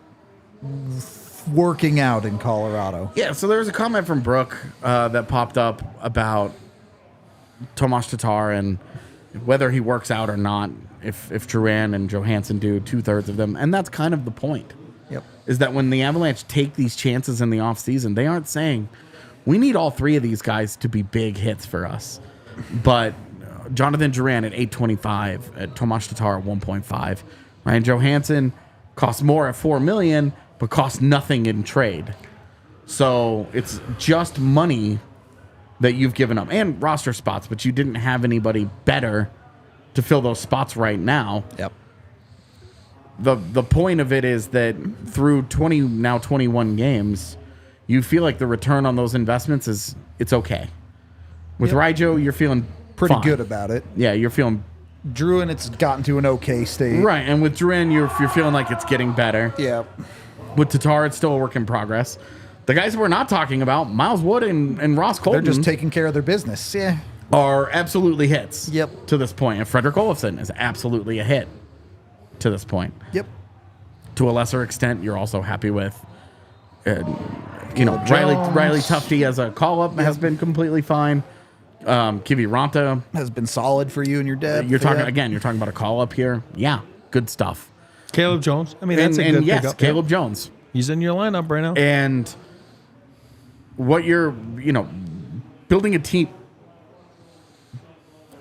Speaker 1: working out in Colorado?
Speaker 2: Yeah, so there was a comment from Brooke that popped up about Tomas Tatar and whether he works out or not, if Drouin and Johansen do 2/3 of them. And that's kind of the point.
Speaker 1: Yep.
Speaker 2: Is that when the Avalanche take these chances in the offseason, they aren't saying, we need all 3 of these guys to be big hits for us. But Jonathan Drouin at 8.25, at Tomas Tatar at 1.5. Ryan Johansen costs more at $4 million, but costs nothing in trade. So it's just money that you've given up and roster spots, but you didn't have anybody better to fill those spots right now.
Speaker 1: Yep.
Speaker 2: The point of it is that through 21 games, you feel like the return on those investments it's okay. With RyJo, you're feeling
Speaker 1: pretty
Speaker 2: fine.
Speaker 1: good about it.
Speaker 2: Yeah, you're feeling
Speaker 1: Druin, it's gotten to an okay state.
Speaker 2: right, and with Druin, you're feeling like it's getting better.
Speaker 1: Yeah.
Speaker 2: With Tatar, it's still a work in progress. The guys we're not talking about, Miles Wood and Ross Colton,
Speaker 1: They're just taking care of their business. Yeah.
Speaker 2: are absolutely hits.
Speaker 1: Yep.
Speaker 2: To this point, and Frederick Olofsson is absolutely a hit to this point.
Speaker 1: Yep.
Speaker 2: To a lesser extent, you're also happy with, Riley Tufte as a call-up has been completely fine. Kivi Ranta
Speaker 1: Has been solid for you and your depth.
Speaker 2: You're talking about a call-up here. Yeah, good stuff.
Speaker 3: Caleb Jones. I mean, that's a good
Speaker 2: yes,
Speaker 3: pickup.
Speaker 2: Caleb Jones.
Speaker 3: He's in your lineup right now.
Speaker 2: And what you're, building a team.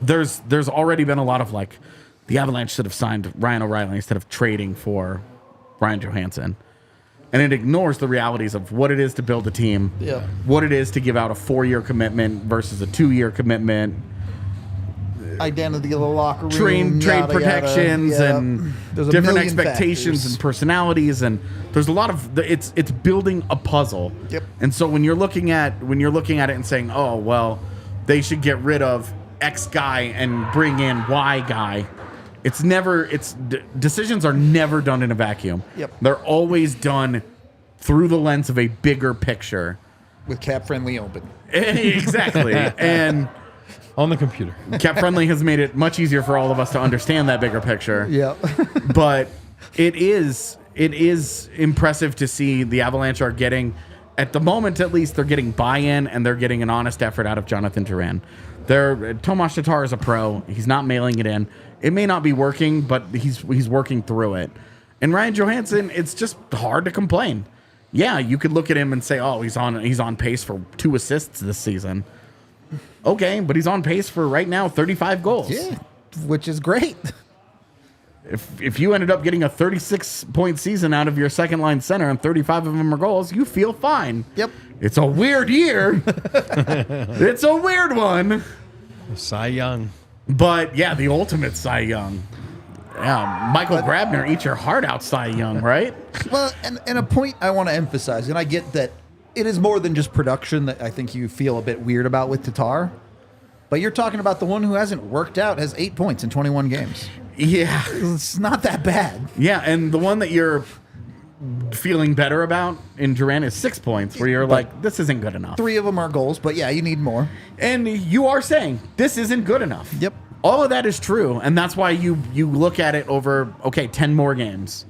Speaker 2: There's already been a lot of like, the Avalanche should have signed Ryan O'Reilly instead of trading for Ryan Johansen. And it ignores the realities of what it is to build a team, what it is to give out a 4-year commitment versus a 2-year commitment,
Speaker 1: identity of the locker room,
Speaker 2: trade
Speaker 1: yada,
Speaker 2: protections,
Speaker 1: yada.
Speaker 2: and
Speaker 1: There's a
Speaker 2: different
Speaker 1: million
Speaker 2: expectations
Speaker 1: factors.
Speaker 2: and personalities, and there's a lot of it's building a puzzle.
Speaker 1: Yep.
Speaker 2: And so when you're looking at it and saying, oh well, they should get rid of X guy and bring in Y guy. Decisions are never done in a vacuum.
Speaker 1: Yep.
Speaker 2: They're always done through the lens of a bigger picture.
Speaker 1: With cap friendly open.
Speaker 2: Exactly. And
Speaker 3: On the computer.
Speaker 2: Cap Friendly has made it much easier for all of us to understand that bigger picture.
Speaker 1: Yeah.
Speaker 2: But it is impressive to see the Avalanche are getting, at the moment at least, they're getting buy-in and they're getting an honest effort out of Jonathan Duran. Tomas Tatar is a pro. He's not mailing it in. It may not be working, but he's working through it. And Ryan Johansen, it's just hard to complain. Yeah, you could look at him and say, "Oh, he's on pace for 2 assists this season." Okay, but he's on pace for right now 35 goals.
Speaker 1: Yeah, which is great.
Speaker 2: If you ended up getting a 36-point season out of your second line center and 35 of them are goals, you feel fine.
Speaker 1: Yep.
Speaker 2: It's a weird year. It's a weird one.
Speaker 3: Cy Young.
Speaker 2: But yeah, the ultimate Cy Young. Yeah, Michael Grabner, eat your heart out, Cy Young, right?
Speaker 1: Well, and a point I want to emphasize, and I get that it is more than just production that I think you feel a bit weird about with Tatar. But you're talking about the one who hasn't worked out, has 8 points in 21 games.
Speaker 2: Yeah.
Speaker 1: It's not that bad.
Speaker 2: Yeah, and the one that you're feeling better about in Duran is 6 points, where you're like, this isn't good enough.
Speaker 1: 3 of them are goals, but yeah, you need more.
Speaker 2: And you are saying, this isn't good enough.
Speaker 1: Yep.
Speaker 2: All of that is true, and that's why you look at it over, 10 more games.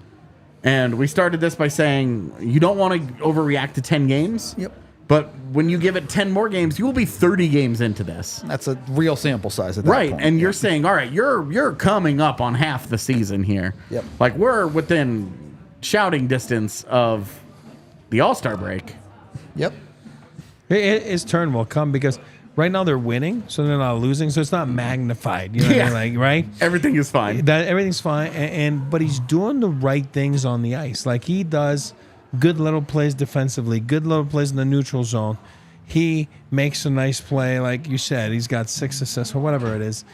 Speaker 2: And we started this by saying, you don't want to overreact to 10 games.
Speaker 1: Yep.
Speaker 2: But when you give it 10 more games, you will be 30 games into this.
Speaker 1: That's a real sample size at that
Speaker 2: Right,
Speaker 1: point.
Speaker 2: and you're saying, all right, you're coming up on half the season here.
Speaker 1: Yep.
Speaker 2: Like, we're within shouting distance of the All-Star break.
Speaker 1: Yep.
Speaker 3: His turn will come because right now they're winning, so they're not losing, so it's not magnified. You know what I mean? Like, right?
Speaker 2: Everything is fine.
Speaker 3: Everything's fine, but he's doing the right things on the ice. Like, he does good little plays defensively, good little plays in the neutral zone. He makes a nice play, like you said. He's got 6 assists or whatever it is.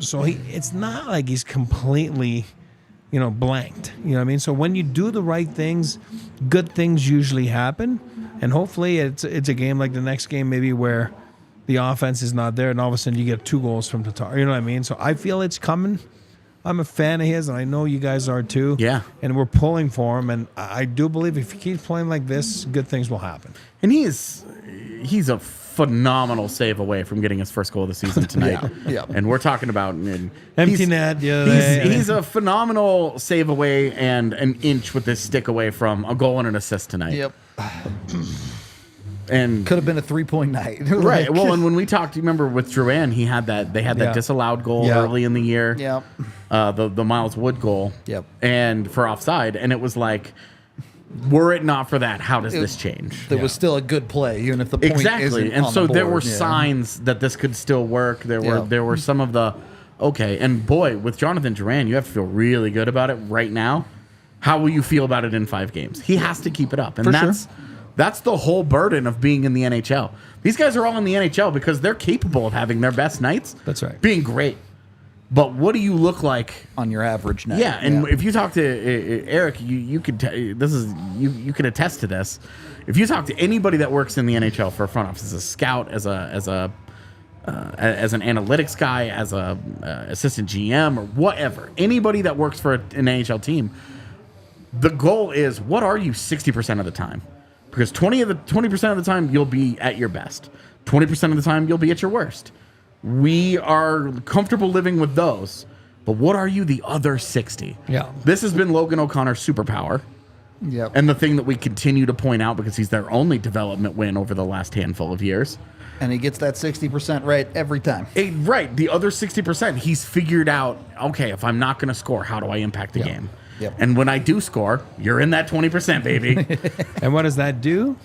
Speaker 3: So it's not like he's completely, blanked. You know what I mean? So when you do the right things, good things usually happen. And hopefully it's a game like the next game maybe where the offense is not there and all of a sudden you get 2 goals from Tatar. You know what I mean? So I feel it's coming. I'm a fan of his, and I know you guys are too.
Speaker 2: Yeah.
Speaker 3: And we're pulling for him, and I do believe if he keeps playing like this, good things will happen.
Speaker 2: And he's a phenomenal save away from getting his first goal of the season tonight.
Speaker 1: Yeah.
Speaker 2: And we're talking about
Speaker 3: Empty net.
Speaker 2: He's a phenomenal save away and an inch with his stick away from a goal and an assist tonight.
Speaker 1: Yep.
Speaker 2: And
Speaker 1: could have been a 3-point night.
Speaker 2: Right. Well, and when we talked, you remember with Duran, they had that disallowed goal early in the year.
Speaker 1: Yep.
Speaker 2: The Miles Wood goal.
Speaker 1: Yep.
Speaker 2: And for offside, and it was like, were it not for that, how does this change?
Speaker 1: There was still a good play, even if the point isn't
Speaker 2: and
Speaker 1: on
Speaker 2: so
Speaker 1: the
Speaker 2: there
Speaker 1: board.
Speaker 2: were signs that this could still work. There were some of the and boy, with Jonathan Duran, you have to feel really good about it right now. How will you feel about it in 5 games? He has to keep it up, and That's the whole burden of being in the NHL. These guys are all in the NHL because they're capable of having their best nights.
Speaker 3: That's right.
Speaker 2: Being great. But what do you look like
Speaker 1: on your average night?
Speaker 2: Yeah, and if you talk to Eric, you could you can attest to this. If you talk to anybody that works in the NHL for a front office, as a scout, as an analytics guy, as a assistant GM or whatever, anybody that works for an NHL team, the goal is, what are you 60% of the time? Because 20% of the time you'll be at your best. 20% of the time you'll be at your worst. We are comfortable living with those, but what are you the other 60?
Speaker 3: Yeah.
Speaker 2: This has been Logan O'Connor's superpower.
Speaker 1: Yep.
Speaker 2: And the thing that we continue to point out because he's their only development win over the last handful of years.
Speaker 1: And he gets that 60% right every time.
Speaker 2: Right. The other 60%, he's figured out, okay, if I'm not going to score, how do I impact the game?
Speaker 1: Yep.
Speaker 2: And when I do score, you're in that 20%, baby.
Speaker 3: And what does that do?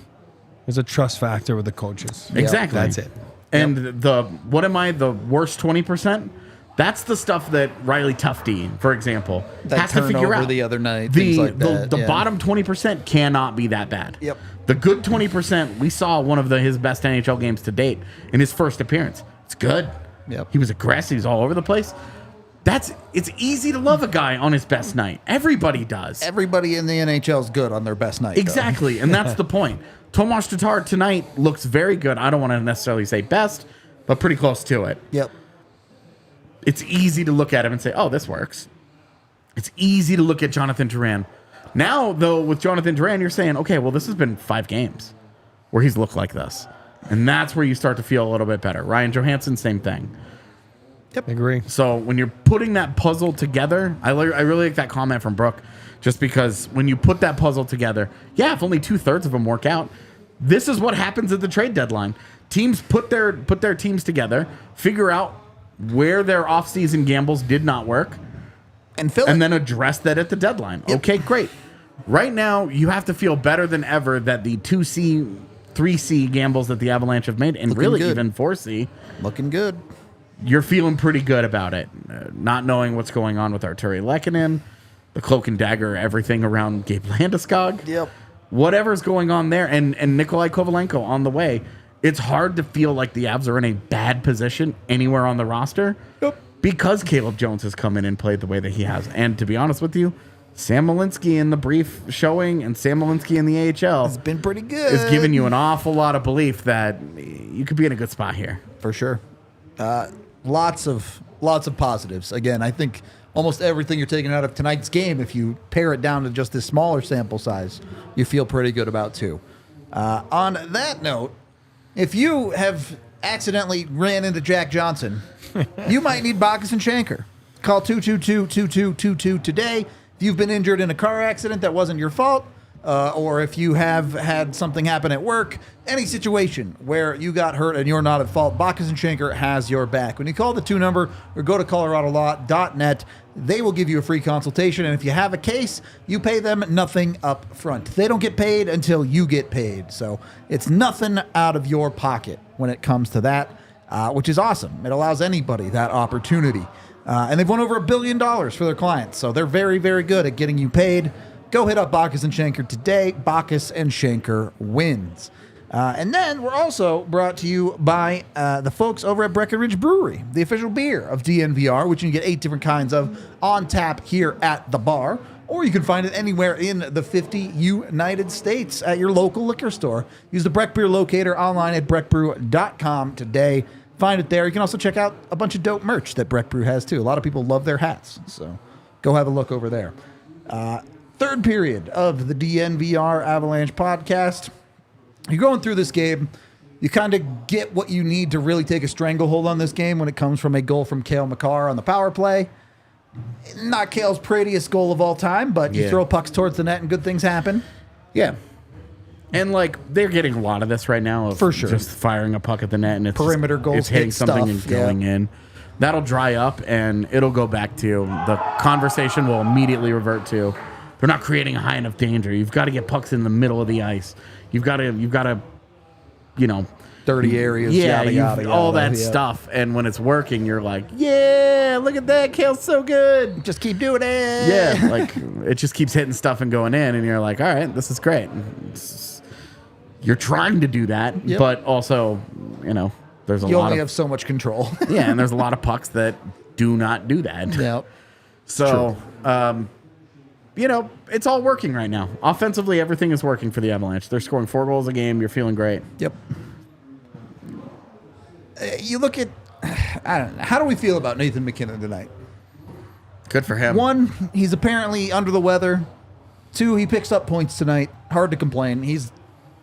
Speaker 3: There's a trust factor with the coaches.
Speaker 2: Exactly.
Speaker 3: That's it.
Speaker 2: And the worst 20%? That's the stuff that Riley Tufte, for example,
Speaker 1: that
Speaker 2: has to figure out.
Speaker 1: The other night, things like that.
Speaker 2: The bottom 20% cannot be that bad.
Speaker 1: Yep.
Speaker 2: The good 20%, we saw one of his best NHL games to date in his first appearance. It's good.
Speaker 1: Yep.
Speaker 2: He was aggressive. He's all over the place. It's easy to love a guy on his best night. Everybody does.
Speaker 1: Everybody in the NHL is good on their best night.
Speaker 2: Exactly, and that's the point. Tomas Tatar tonight looks very good. I don't want to necessarily say best, but pretty close to it.
Speaker 1: Yep.
Speaker 2: It's easy to look at him and say, oh, this works. It's easy to look at Jonathan Duran. Now, though, with Jonathan Duran, you're saying, okay, well, this has been 5 games where he's looked like this. And that's where you start to feel a little bit better. Ryan Johansen, same thing.
Speaker 3: Yep. I agree.
Speaker 2: So when you're putting that puzzle together, I really like that comment from Brooke, just because when you put that puzzle together, yeah, if only 2/3 of them work out, this is what happens at the trade deadline. Teams put their teams together, figure out where their offseason gambles did not work,
Speaker 1: and
Speaker 2: then address that at the deadline. Yep. Okay, great. Right now, you have to feel better than ever that the 2C, 3C gambles that the Avalanche have made, and
Speaker 1: looking
Speaker 2: really
Speaker 1: good.
Speaker 2: even 4C,
Speaker 1: looking good.
Speaker 2: You're feeling pretty good about it. Not knowing what's going on with Arturi Lehkonen, the cloak and dagger, everything around Gabe Landeskog.
Speaker 1: Yep.
Speaker 2: Whatever's going on there, and Nikolai Kovalenko on the way. It's hard to feel like the Avs are in a bad position anywhere on the roster.
Speaker 1: Yep.
Speaker 2: Because Caleb Jones has come in and played the way that he has. And to be honest with you, Sam Malinsky in the brief showing and Sam Malinsky in the AHL
Speaker 1: has been pretty good.
Speaker 2: Is giving you an awful lot of belief that you could be in a good spot here.
Speaker 1: For sure. Lots of positives. Again, I think almost everything you're taking out of tonight's game, if you pare it down to just this smaller sample size, you feel pretty good about too. On that note, if you have accidentally ran into Jack Johnson, you might need Bacchus and Shanker. Call 222-2222 today. If you've been injured in a car accident that wasn't your fault, or if you have had something happen at work, any situation where you got hurt and you're not at fault, Bacchus and Shanker has your back. When you call the 2 number or go to coloradolaw.net, they will give you a free consultation. And if you have a case, you pay them nothing up front. They don't get paid until you get paid. So it's nothing out of your pocket when it comes to that, which is awesome. It allows anybody that opportunity. And they've won over $1 billion for their clients. So they're very, very good at getting you paid. Go hit up Bacchus and Shanker today. Bacchus and Shanker wins. And then we're also brought to you by the folks over at Breckenridge Brewery, the official beer of DNVR, which you can get 8 different kinds of on tap here at the bar, or you can find it anywhere in the 50 United States at your local liquor store. Use the Breck Beer locator online at breckbrew.com today. Find it there. You can also check out a bunch of dope merch that Breck Brew has too. A lot of people love their hats, so go have a look over there. Third period of the DNVR Avalanche podcast. You're going through this game. You kind of get what you need to really take a stranglehold on this game when it comes from a goal from Cale Makar on the power play. Not Cale's prettiest goal of all time, but you throw pucks towards the net and good things happen.
Speaker 2: Yeah. And like they're getting a lot of this right now of
Speaker 1: for sure.
Speaker 2: Just firing a puck at the net and it's
Speaker 1: perimeter goals,
Speaker 2: it's hitting something and going in. That'll dry up and it'll go back to the conversation will immediately revert to they're not creating a high enough danger. You've got to get pucks in the middle of the ice. You've got to,
Speaker 1: dirty areas, yada,
Speaker 2: all that stuff. And when it's working, you're like, yeah, look at that, Cale's so good.
Speaker 1: Just keep doing it.
Speaker 2: Yeah, like it just keeps hitting stuff and going in, and you're like, all right, this is great. you're trying to do that, but also, there's a
Speaker 1: You
Speaker 2: lot
Speaker 1: only
Speaker 2: of
Speaker 1: have so much control.
Speaker 2: yeah, and there's a lot of pucks that do not do that.
Speaker 1: Yep.
Speaker 2: So, it's all working right now. Offensively, everything is working for the Avalanche. They're scoring 4 goals a game. You're feeling great.
Speaker 1: Yep. You look at, I don't know, how do we feel about Nathan MacKinnon tonight?
Speaker 2: Good for him.
Speaker 1: 1, he's apparently under the weather. 2, he picks up points tonight. Hard to complain. He's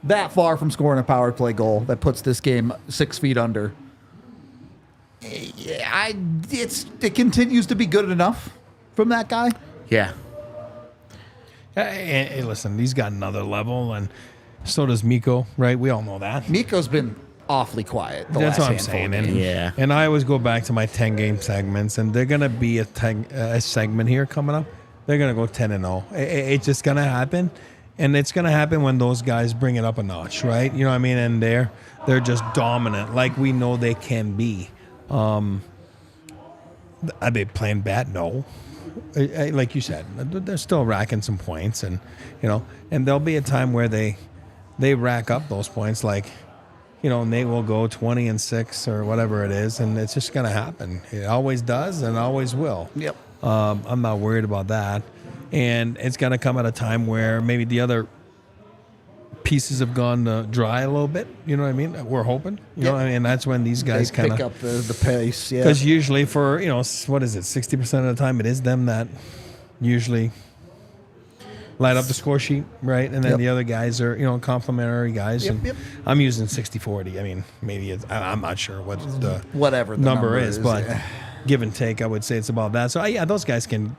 Speaker 1: that far from scoring a power play goal that puts this game 6 feet under. It continues to be good enough from that guy.
Speaker 2: Yeah.
Speaker 3: Hey, listen, he's got another level, and so does Mikko, right? We all know that.
Speaker 1: Mikko's been awfully quiet.
Speaker 3: That's what I'm saying. And I always go back to my 10-game segments, and they're going to be a segment here coming up. They're going to go 10-0. It's just going to happen, and it's going to happen when those guys bring it up a notch, right? You know what I mean? And they're just dominant, like we know they can be. Are they playing bad? No. Like you said, they're still racking some points, and and there'll be a time where they rack up those points, like Nate will go 20-6 or whatever it is, and it's just gonna happen. It always does and always will.
Speaker 1: Yep.
Speaker 3: I'm not worried about that, and it's gonna come at a time where maybe the other pieces have gone dry a little bit. You know what I mean? We're hoping. You know, and that's when these guys kind of
Speaker 1: pick up the pace. Yeah.
Speaker 3: Because usually for what is it, 60% of the time it is them that usually light up the score sheet, right? And then the other guys are complimentary guys. And I'm using 60-40. I mean, maybe I'm not sure what the number is, but give and take, I would say it's about that. So yeah, those guys can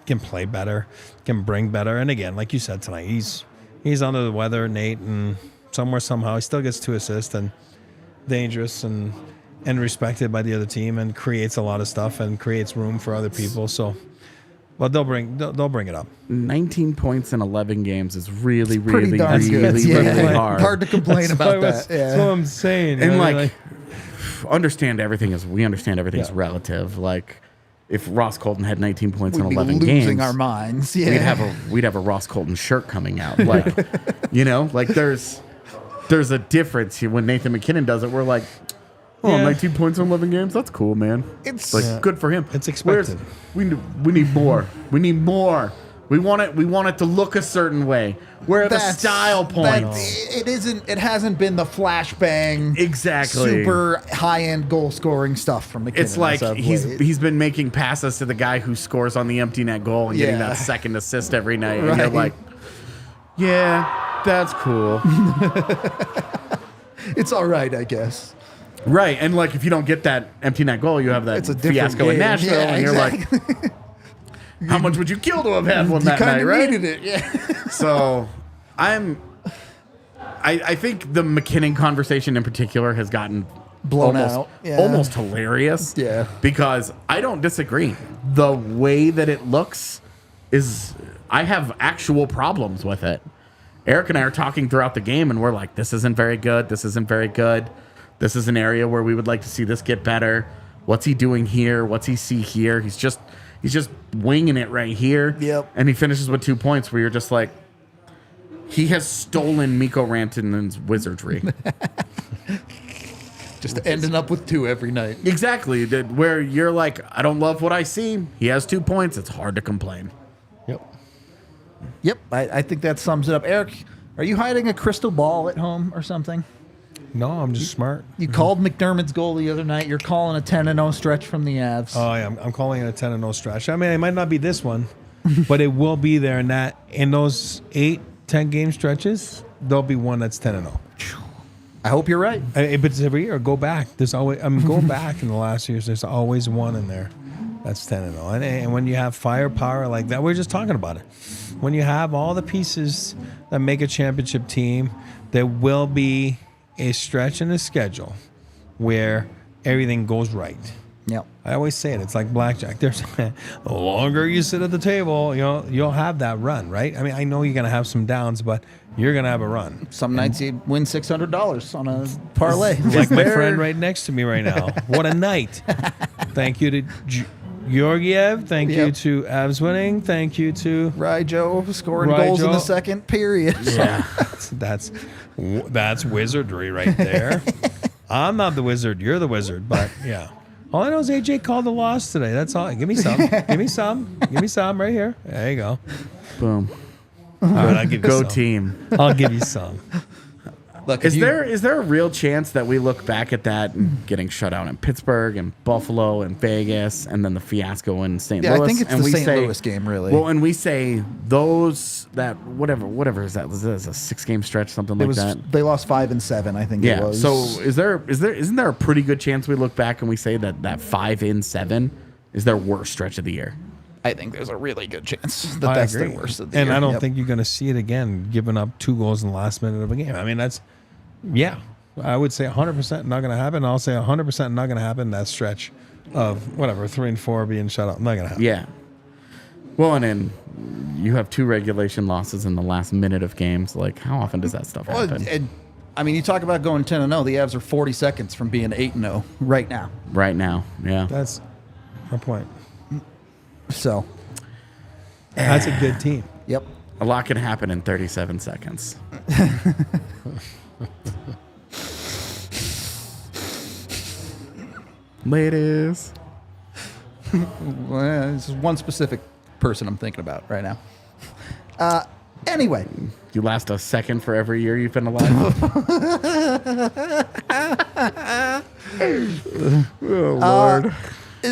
Speaker 3: play better, can bring better. And again, like you said tonight, he's under the weather, Nate, and somehow he still gets 2 assists and dangerous and respected by the other team and creates a lot of stuff and creates room for other people. So, well, they'll bring it up. 19
Speaker 2: points in 11 games is really,
Speaker 1: pretty
Speaker 2: really,
Speaker 1: darn good.
Speaker 2: really hard.
Speaker 1: Hard to complain about that.
Speaker 3: That's what I'm saying.
Speaker 2: And we understand everything is relative. Like, if Ross Colton had 19 points in 11 games,
Speaker 1: losing our minds. Yeah.
Speaker 2: We'd have a Ross Colton shirt coming out. Like, there's a difference here. When Nathan MacKinnon does it, we're like, 19 points in 11 games. That's cool, man.
Speaker 1: It's
Speaker 2: good for him.
Speaker 3: It's expected.
Speaker 2: We need more. We need more. We want it to look a certain way. Where are the style points?
Speaker 1: It hasn't been the flashbang,
Speaker 2: exactly,
Speaker 1: super high end goal scoring stuff from MacKinnon.
Speaker 2: It's like he's been making passes to the guy who scores on the empty net goal and getting that second assist every night. And you're like, yeah, that's cool.
Speaker 1: It's all right, I guess.
Speaker 2: Right, and if you don't get that empty net goal, you have that fiasco in Nashville, and you're like, how much would you kill to have had one that night, right?
Speaker 1: You kind of needed it,
Speaker 2: So, I think the MacKinnon conversation in particular has gotten
Speaker 1: blown out,
Speaker 2: almost hilarious.
Speaker 1: Yeah,
Speaker 2: because I don't disagree. The way that it looks I have actual problems with it. Eric and I are talking throughout the game, and we're like, this isn't very good. This isn't very good. This is an area where we would like to see this get better. What's he doing here? What's he see here? He's just winging it right here.
Speaker 1: Yep.
Speaker 2: And he finishes with 2 points where you're just like, he has stolen Mikko Rantanen's wizardry.
Speaker 1: Just ending up with 2 every night.
Speaker 2: Exactly. Where you're like, I don't love what I see. He has 2 points. It's hard to complain.
Speaker 1: Yep. I think that sums it up. Eric, are you hiding a crystal ball at home or something?
Speaker 3: No, I'm just smart.
Speaker 1: You called McDermott's goal the other night. You're calling a 10-0 stretch from the Avs.
Speaker 3: Oh, yeah, I'm calling it a 10-0 stretch. I mean, it might not be this one, but it will be there. In those 8-10 game stretches, there'll be one that's 10-0.
Speaker 1: I hope you're right.
Speaker 3: But it's every year. Go back. There's always. Go back in the last years. There's always one in there that's 10-0. And when you have firepower like that, we're just talking about it. When you have all the pieces that make a championship team, there will be a stretch in the schedule where everything goes right.
Speaker 1: Yep.
Speaker 3: I always say it. It's like blackjack. The longer you sit at the table, you'll have that run, right? I mean, I know you're gonna have some downs, but you're gonna have a run.
Speaker 1: Some nights you win $600 on a parlay.
Speaker 3: Like my friend right next to me right now. What a night! Thank you to Georgiev, thank you to Avs winning. Thank you to
Speaker 1: RyJo scoring goals in the second period.
Speaker 3: Yeah, that's wizardry right there. I'm not the wizard. You're the wizard. But yeah, all I know is AJ called the loss today. That's all. Give me some. Give me some. Give me some right here. There you go.
Speaker 2: Boom.
Speaker 3: All right, I'll give you
Speaker 2: Go
Speaker 3: some.
Speaker 2: team.
Speaker 3: I'll give you some.
Speaker 1: Look,
Speaker 2: Is there a real chance that we look back at that and getting shut out in Pittsburgh and Buffalo and Vegas and then the fiasco in St. Louis?
Speaker 1: I think it's
Speaker 2: and
Speaker 1: the
Speaker 2: we
Speaker 1: St.
Speaker 2: say,
Speaker 1: Louis game, really.
Speaker 2: Well, and we say those that whatever is that? Was this a 6-game stretch, something like that?
Speaker 1: They lost 5 and 7, I think it was.
Speaker 2: So isn't there a pretty good chance we look back and we say that 5 in 7 is their worst stretch of the year?
Speaker 1: I think there's a really good chance that that's their worst of the year.
Speaker 3: And I don't think you're going to see it again, giving up 2 goals in the last minute of a game. I mean, I would say 100% not going to happen. I'll say 100% not going to happen. That stretch of 3 and 4 being shut out, not going to happen.
Speaker 2: Yeah. Well, and then you have 2 regulation losses in the last minute of games. Like, how often does that stuff happen?
Speaker 1: I mean, you talk about going 10-0. The Avs are 40 seconds from being 8-0 right now.
Speaker 2: Right now, yeah.
Speaker 3: That's my point.
Speaker 1: So
Speaker 3: that's a good team.
Speaker 1: Yep.
Speaker 2: A lot can happen in 37 seconds. Ladies.
Speaker 1: Well, this is one specific person I'm thinking about right now. Anyway.
Speaker 2: You last a second for every year you've been alive? Oh, Lord.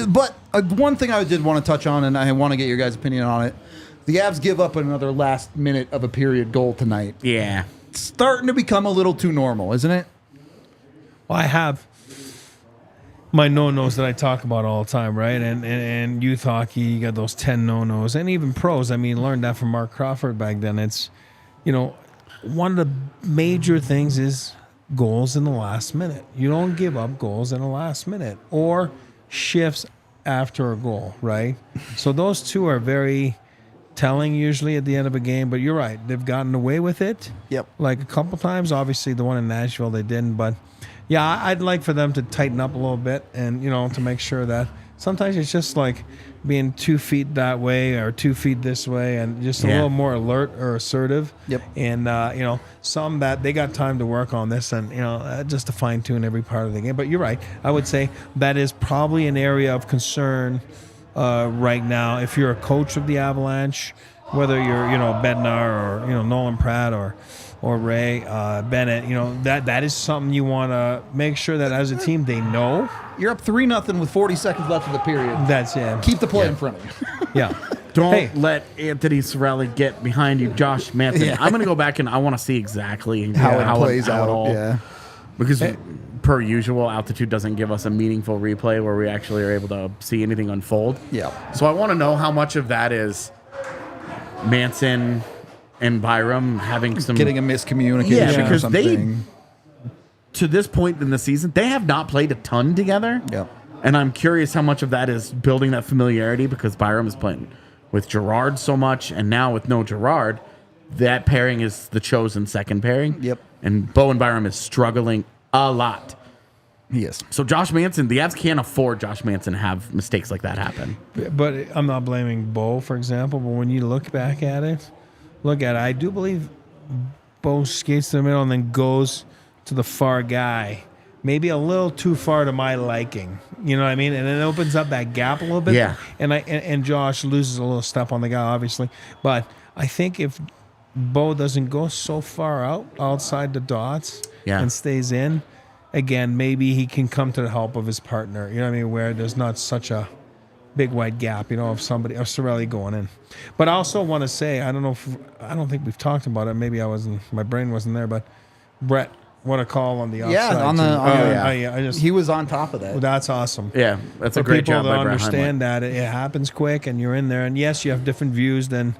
Speaker 1: But one thing I did want to touch on, and I want to get your guys' opinion on it. The Avs give up another last minute of a period goal tonight.
Speaker 2: Yeah.
Speaker 1: It's starting to become a little too normal, isn't it?
Speaker 3: Well, I have my no-nos that I talk about all the time, right? And youth hockey, you got those 10 no-nos. And even pros, I mean, learned that from Mark Crawford back then. It's, one of the major things is goals in the last minute. You don't give up goals in the last minute or shifts after a goal, right? So those two are very telling usually at the end of a game, but you're right. They've gotten away with it.
Speaker 1: Yep.
Speaker 3: Like a couple times. Obviously, the one in Nashville, they didn't. But, yeah, I'd like for them to tighten up a little bit and, to make sure that sometimes it's just like being 2 feet that way or 2 feet this way and just a little more alert or assertive.
Speaker 1: Yep.
Speaker 3: And, some that they got time to work on this and, just to fine tune every part of the game. But you're right. I would say that is probably an area of concern right now. If you're a coach of the Avalanche, whether you're, Bednar or, Nolan Pratt or Ray Bennett, that is something you want to make sure that as a team they know.
Speaker 1: You're up 3-0 with 40 seconds left of the period.
Speaker 3: That's it.
Speaker 1: Keep the play in front of you.
Speaker 3: Yeah.
Speaker 2: Don't let Anthony Cirelli get behind you, Josh Manson. I'm going to go back and I want to see exactly
Speaker 1: how it plays out.
Speaker 2: All,
Speaker 1: yeah.
Speaker 2: Because per usual, Altitude doesn't give us a meaningful replay where we actually are able to see anything unfold.
Speaker 1: Yeah.
Speaker 2: So I want to know how much of that is Manson and Byram having
Speaker 1: getting a miscommunication
Speaker 2: because
Speaker 1: or something.
Speaker 2: To this point in the season, they have not played a ton together.
Speaker 1: Yep.
Speaker 2: And I'm curious how much of that is building that familiarity because Byram is playing with Gerard so much, and now with no Gerard, that pairing is the chosen second pairing.
Speaker 1: Yep.
Speaker 2: And Bowen Byram is struggling a lot.
Speaker 1: He is.
Speaker 2: So Josh Manson, the Avs can't afford Josh Manson to have mistakes like that happen.
Speaker 3: But I'm not blaming Bo, for example, but when you look back at it, I do believe Bo skates to the middle and then goes to the far guy. Maybe a little too far to my liking. You know what I mean? And it opens up that gap a little bit.
Speaker 2: Yeah.
Speaker 3: And Josh loses a little step on the guy, obviously. But I think if Bo doesn't go so far outside the dots and stays in, again, maybe he can come to the help of his partner. You know what I mean? Where there's not such a big wide gap, of Cirelli going in. But I also want to say, I don't think we've talked about it. Maybe my brain wasn't there, but Brett, what a call on the offside.
Speaker 1: He was on top of that.
Speaker 3: Well, that's awesome.
Speaker 2: Yeah, that's a great job by
Speaker 3: people to
Speaker 2: Brett
Speaker 3: understand that it happens quick and you're in there. And yes, you have different views than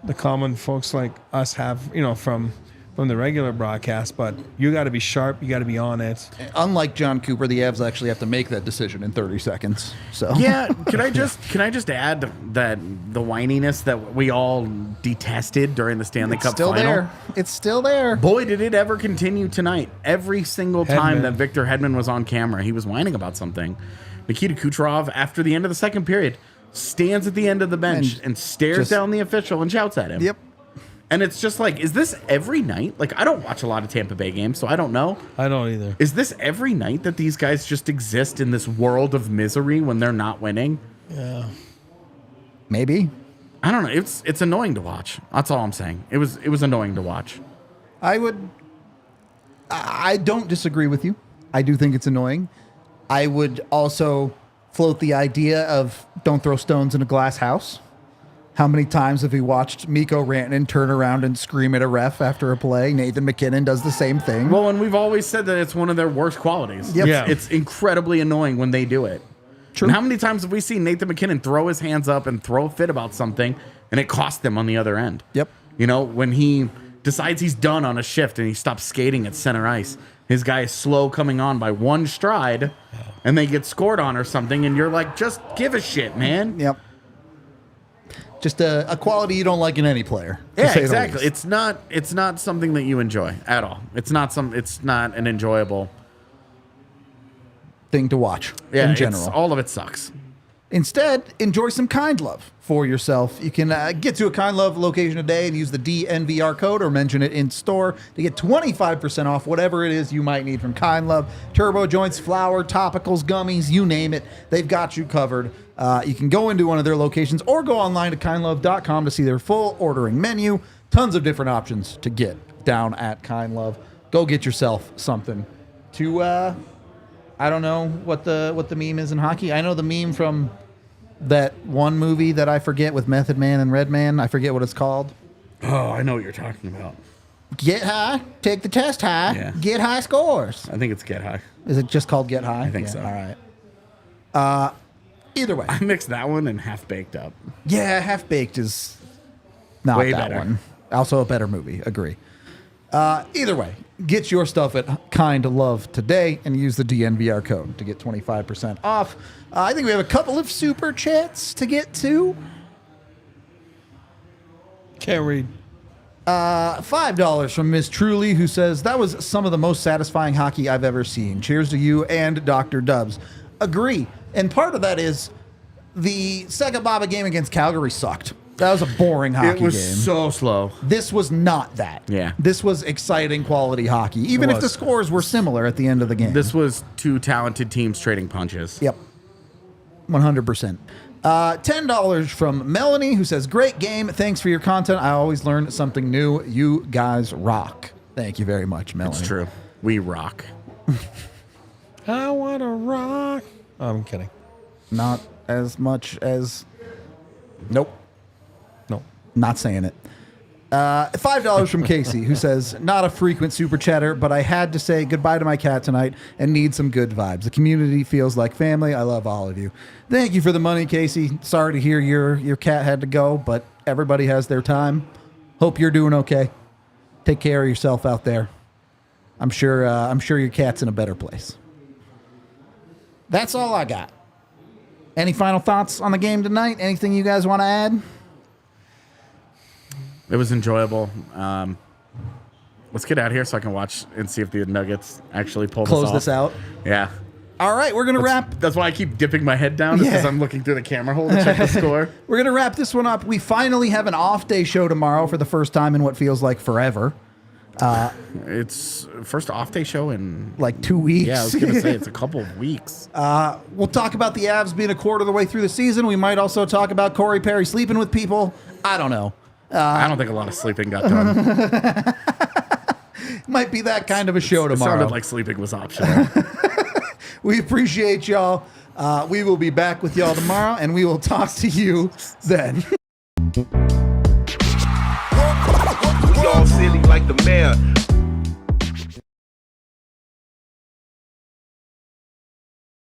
Speaker 3: the common folks like us have, from the regular broadcast, but you got to be sharp. You got to be on it.
Speaker 1: Unlike John Cooper, the Avs actually have to make that decision in 30 seconds. So
Speaker 2: yeah, can I just add that the whininess that we all detested during the Stanley Cup
Speaker 1: still
Speaker 2: final?
Speaker 1: there. It's still there.
Speaker 2: Boy, did it ever continue tonight. Every single time that Victor Hedman was on camera, he was whining about something. Nikita Kucherov, after the end of the second period, stands at the end of the bench and stares down the official and shouts at him.
Speaker 1: Yep.
Speaker 2: And it's just like, is this every night? Like, I don't watch a lot of Tampa Bay games, so I don't know.
Speaker 3: I don't either.
Speaker 2: Is this every night that these guys just exist in this world of misery when they're not winning?
Speaker 3: Yeah.
Speaker 1: Maybe.
Speaker 2: I don't know. It's annoying to watch. That's all I'm saying. It was annoying to watch.
Speaker 1: I don't disagree with you. I do think it's annoying. I would also float the idea of don't throw stones in a glass house. How many times have we watched Mikko Rantanen turn around and scream at a ref after a play? Nathan MacKinnon does the same thing.
Speaker 2: Well, and we've always said that it's one of their worst qualities.
Speaker 1: Yep.
Speaker 3: Yeah.
Speaker 2: It's incredibly annoying when they do it.
Speaker 1: True.
Speaker 2: And how many times have we seen Nathan MacKinnon throw his hands up and throw a fit about something, and it cost them on the other end?
Speaker 1: Yep.
Speaker 2: You know, when he decides he's done on a shift and he stops skating at center ice, his guy is slow coming on by one stride, and they get scored on or something, and you're like, just give a shit, man.
Speaker 1: Yep. Just a quality you don't like in any player.
Speaker 2: Yeah, exactly. It's not something that you enjoy at all. It's not an enjoyable
Speaker 1: thing to watch
Speaker 2: in
Speaker 1: general.
Speaker 2: All of it sucks.
Speaker 1: Instead, enjoy some Kind Love for yourself. You can get to a Kind Love location today and use the DNVR code or mention it in store to get 25% off whatever it is you might need from Kind Love. Turbo joints, flour, topicals, gummies, you name it. They've got you covered. You can go into one of their locations or go online to kindlove.com to see their full ordering menu. Tons of different options to get down at Kind Love. Go get yourself something to... I don't know what the meme is in hockey. I know the meme from that one movie that I forget with Method Man and Redman. I forget what it's called.
Speaker 2: Oh, I know what you're talking about.
Speaker 1: Get high, take the test high, get high scores.
Speaker 2: I think it's Get High.
Speaker 1: Is it just called Get High?
Speaker 2: I think so.
Speaker 1: All right. Either way.
Speaker 2: I mixed that one and Half Baked up.
Speaker 1: Yeah, Half Baked is not
Speaker 2: Way
Speaker 1: that
Speaker 2: better.
Speaker 1: one. Also a better movie. Agree. Either way, get your stuff at Kind Love today and use the DNVR code to get 25% off. I think we have a couple of super chats to get to.
Speaker 3: Can't read.
Speaker 1: $5 from Miss Truly, who says, that was some of the most satisfying hockey I've ever seen. Cheers to you and Dr. Dubs. Agree. And part of that is the second Baba game against Calgary sucked. That was a boring hockey game.
Speaker 2: It was so slow.
Speaker 1: This was not that.
Speaker 2: Yeah.
Speaker 1: This was exciting quality hockey, even if the scores were similar at the end of the game.
Speaker 2: This was two talented teams trading punches.
Speaker 1: Yep. 100%. $10 from Melanie, who says, great game. Thanks for your content. I always learn something new. You guys rock. Thank you very much, Melanie.
Speaker 2: It's true. We rock.
Speaker 3: I want to rock. Oh, I'm kidding.
Speaker 1: Not as much as... Nope.
Speaker 3: No.
Speaker 1: Not saying it. $5 from Casey, who says, not a frequent super chatter, but I had to say goodbye to my cat tonight and need some good vibes. The community feels like family. I love all of you. Thank you for the money, Casey. Sorry to hear your cat had to go, but everybody has their time. Hope you're doing okay. Take care of yourself out there. I'm sure your cat's in a better place. That's all I got. Any final thoughts on the game tonight? Anything you guys want to add?
Speaker 2: It was enjoyable. Let's get out of here so I can watch and see if the Nuggets actually pull
Speaker 1: Close this out.
Speaker 2: Yeah.
Speaker 1: All right, we're going to wrap.
Speaker 2: That's why I keep dipping my head down because I'm looking through the camera hole to check the score.
Speaker 1: We're going to wrap this one up. We finally have an off-day show tomorrow for the first time in what feels like forever.
Speaker 2: It's first off-day show in...
Speaker 1: Like 2 weeks.
Speaker 2: Yeah, I was going to say it's a couple of weeks.
Speaker 1: We'll talk about the Avs being a quarter of the way through the season. We might also talk about Corey Perry sleeping with people. I don't know.
Speaker 2: I don't think a lot of sleeping got done.
Speaker 1: Might be that kind of a show
Speaker 2: It
Speaker 1: tomorrow.
Speaker 2: sounded like sleeping was optional.
Speaker 1: We appreciate y'all. We will be back with y'all tomorrow, and we will talk to you then.
Speaker 4: We all silly like the mayor.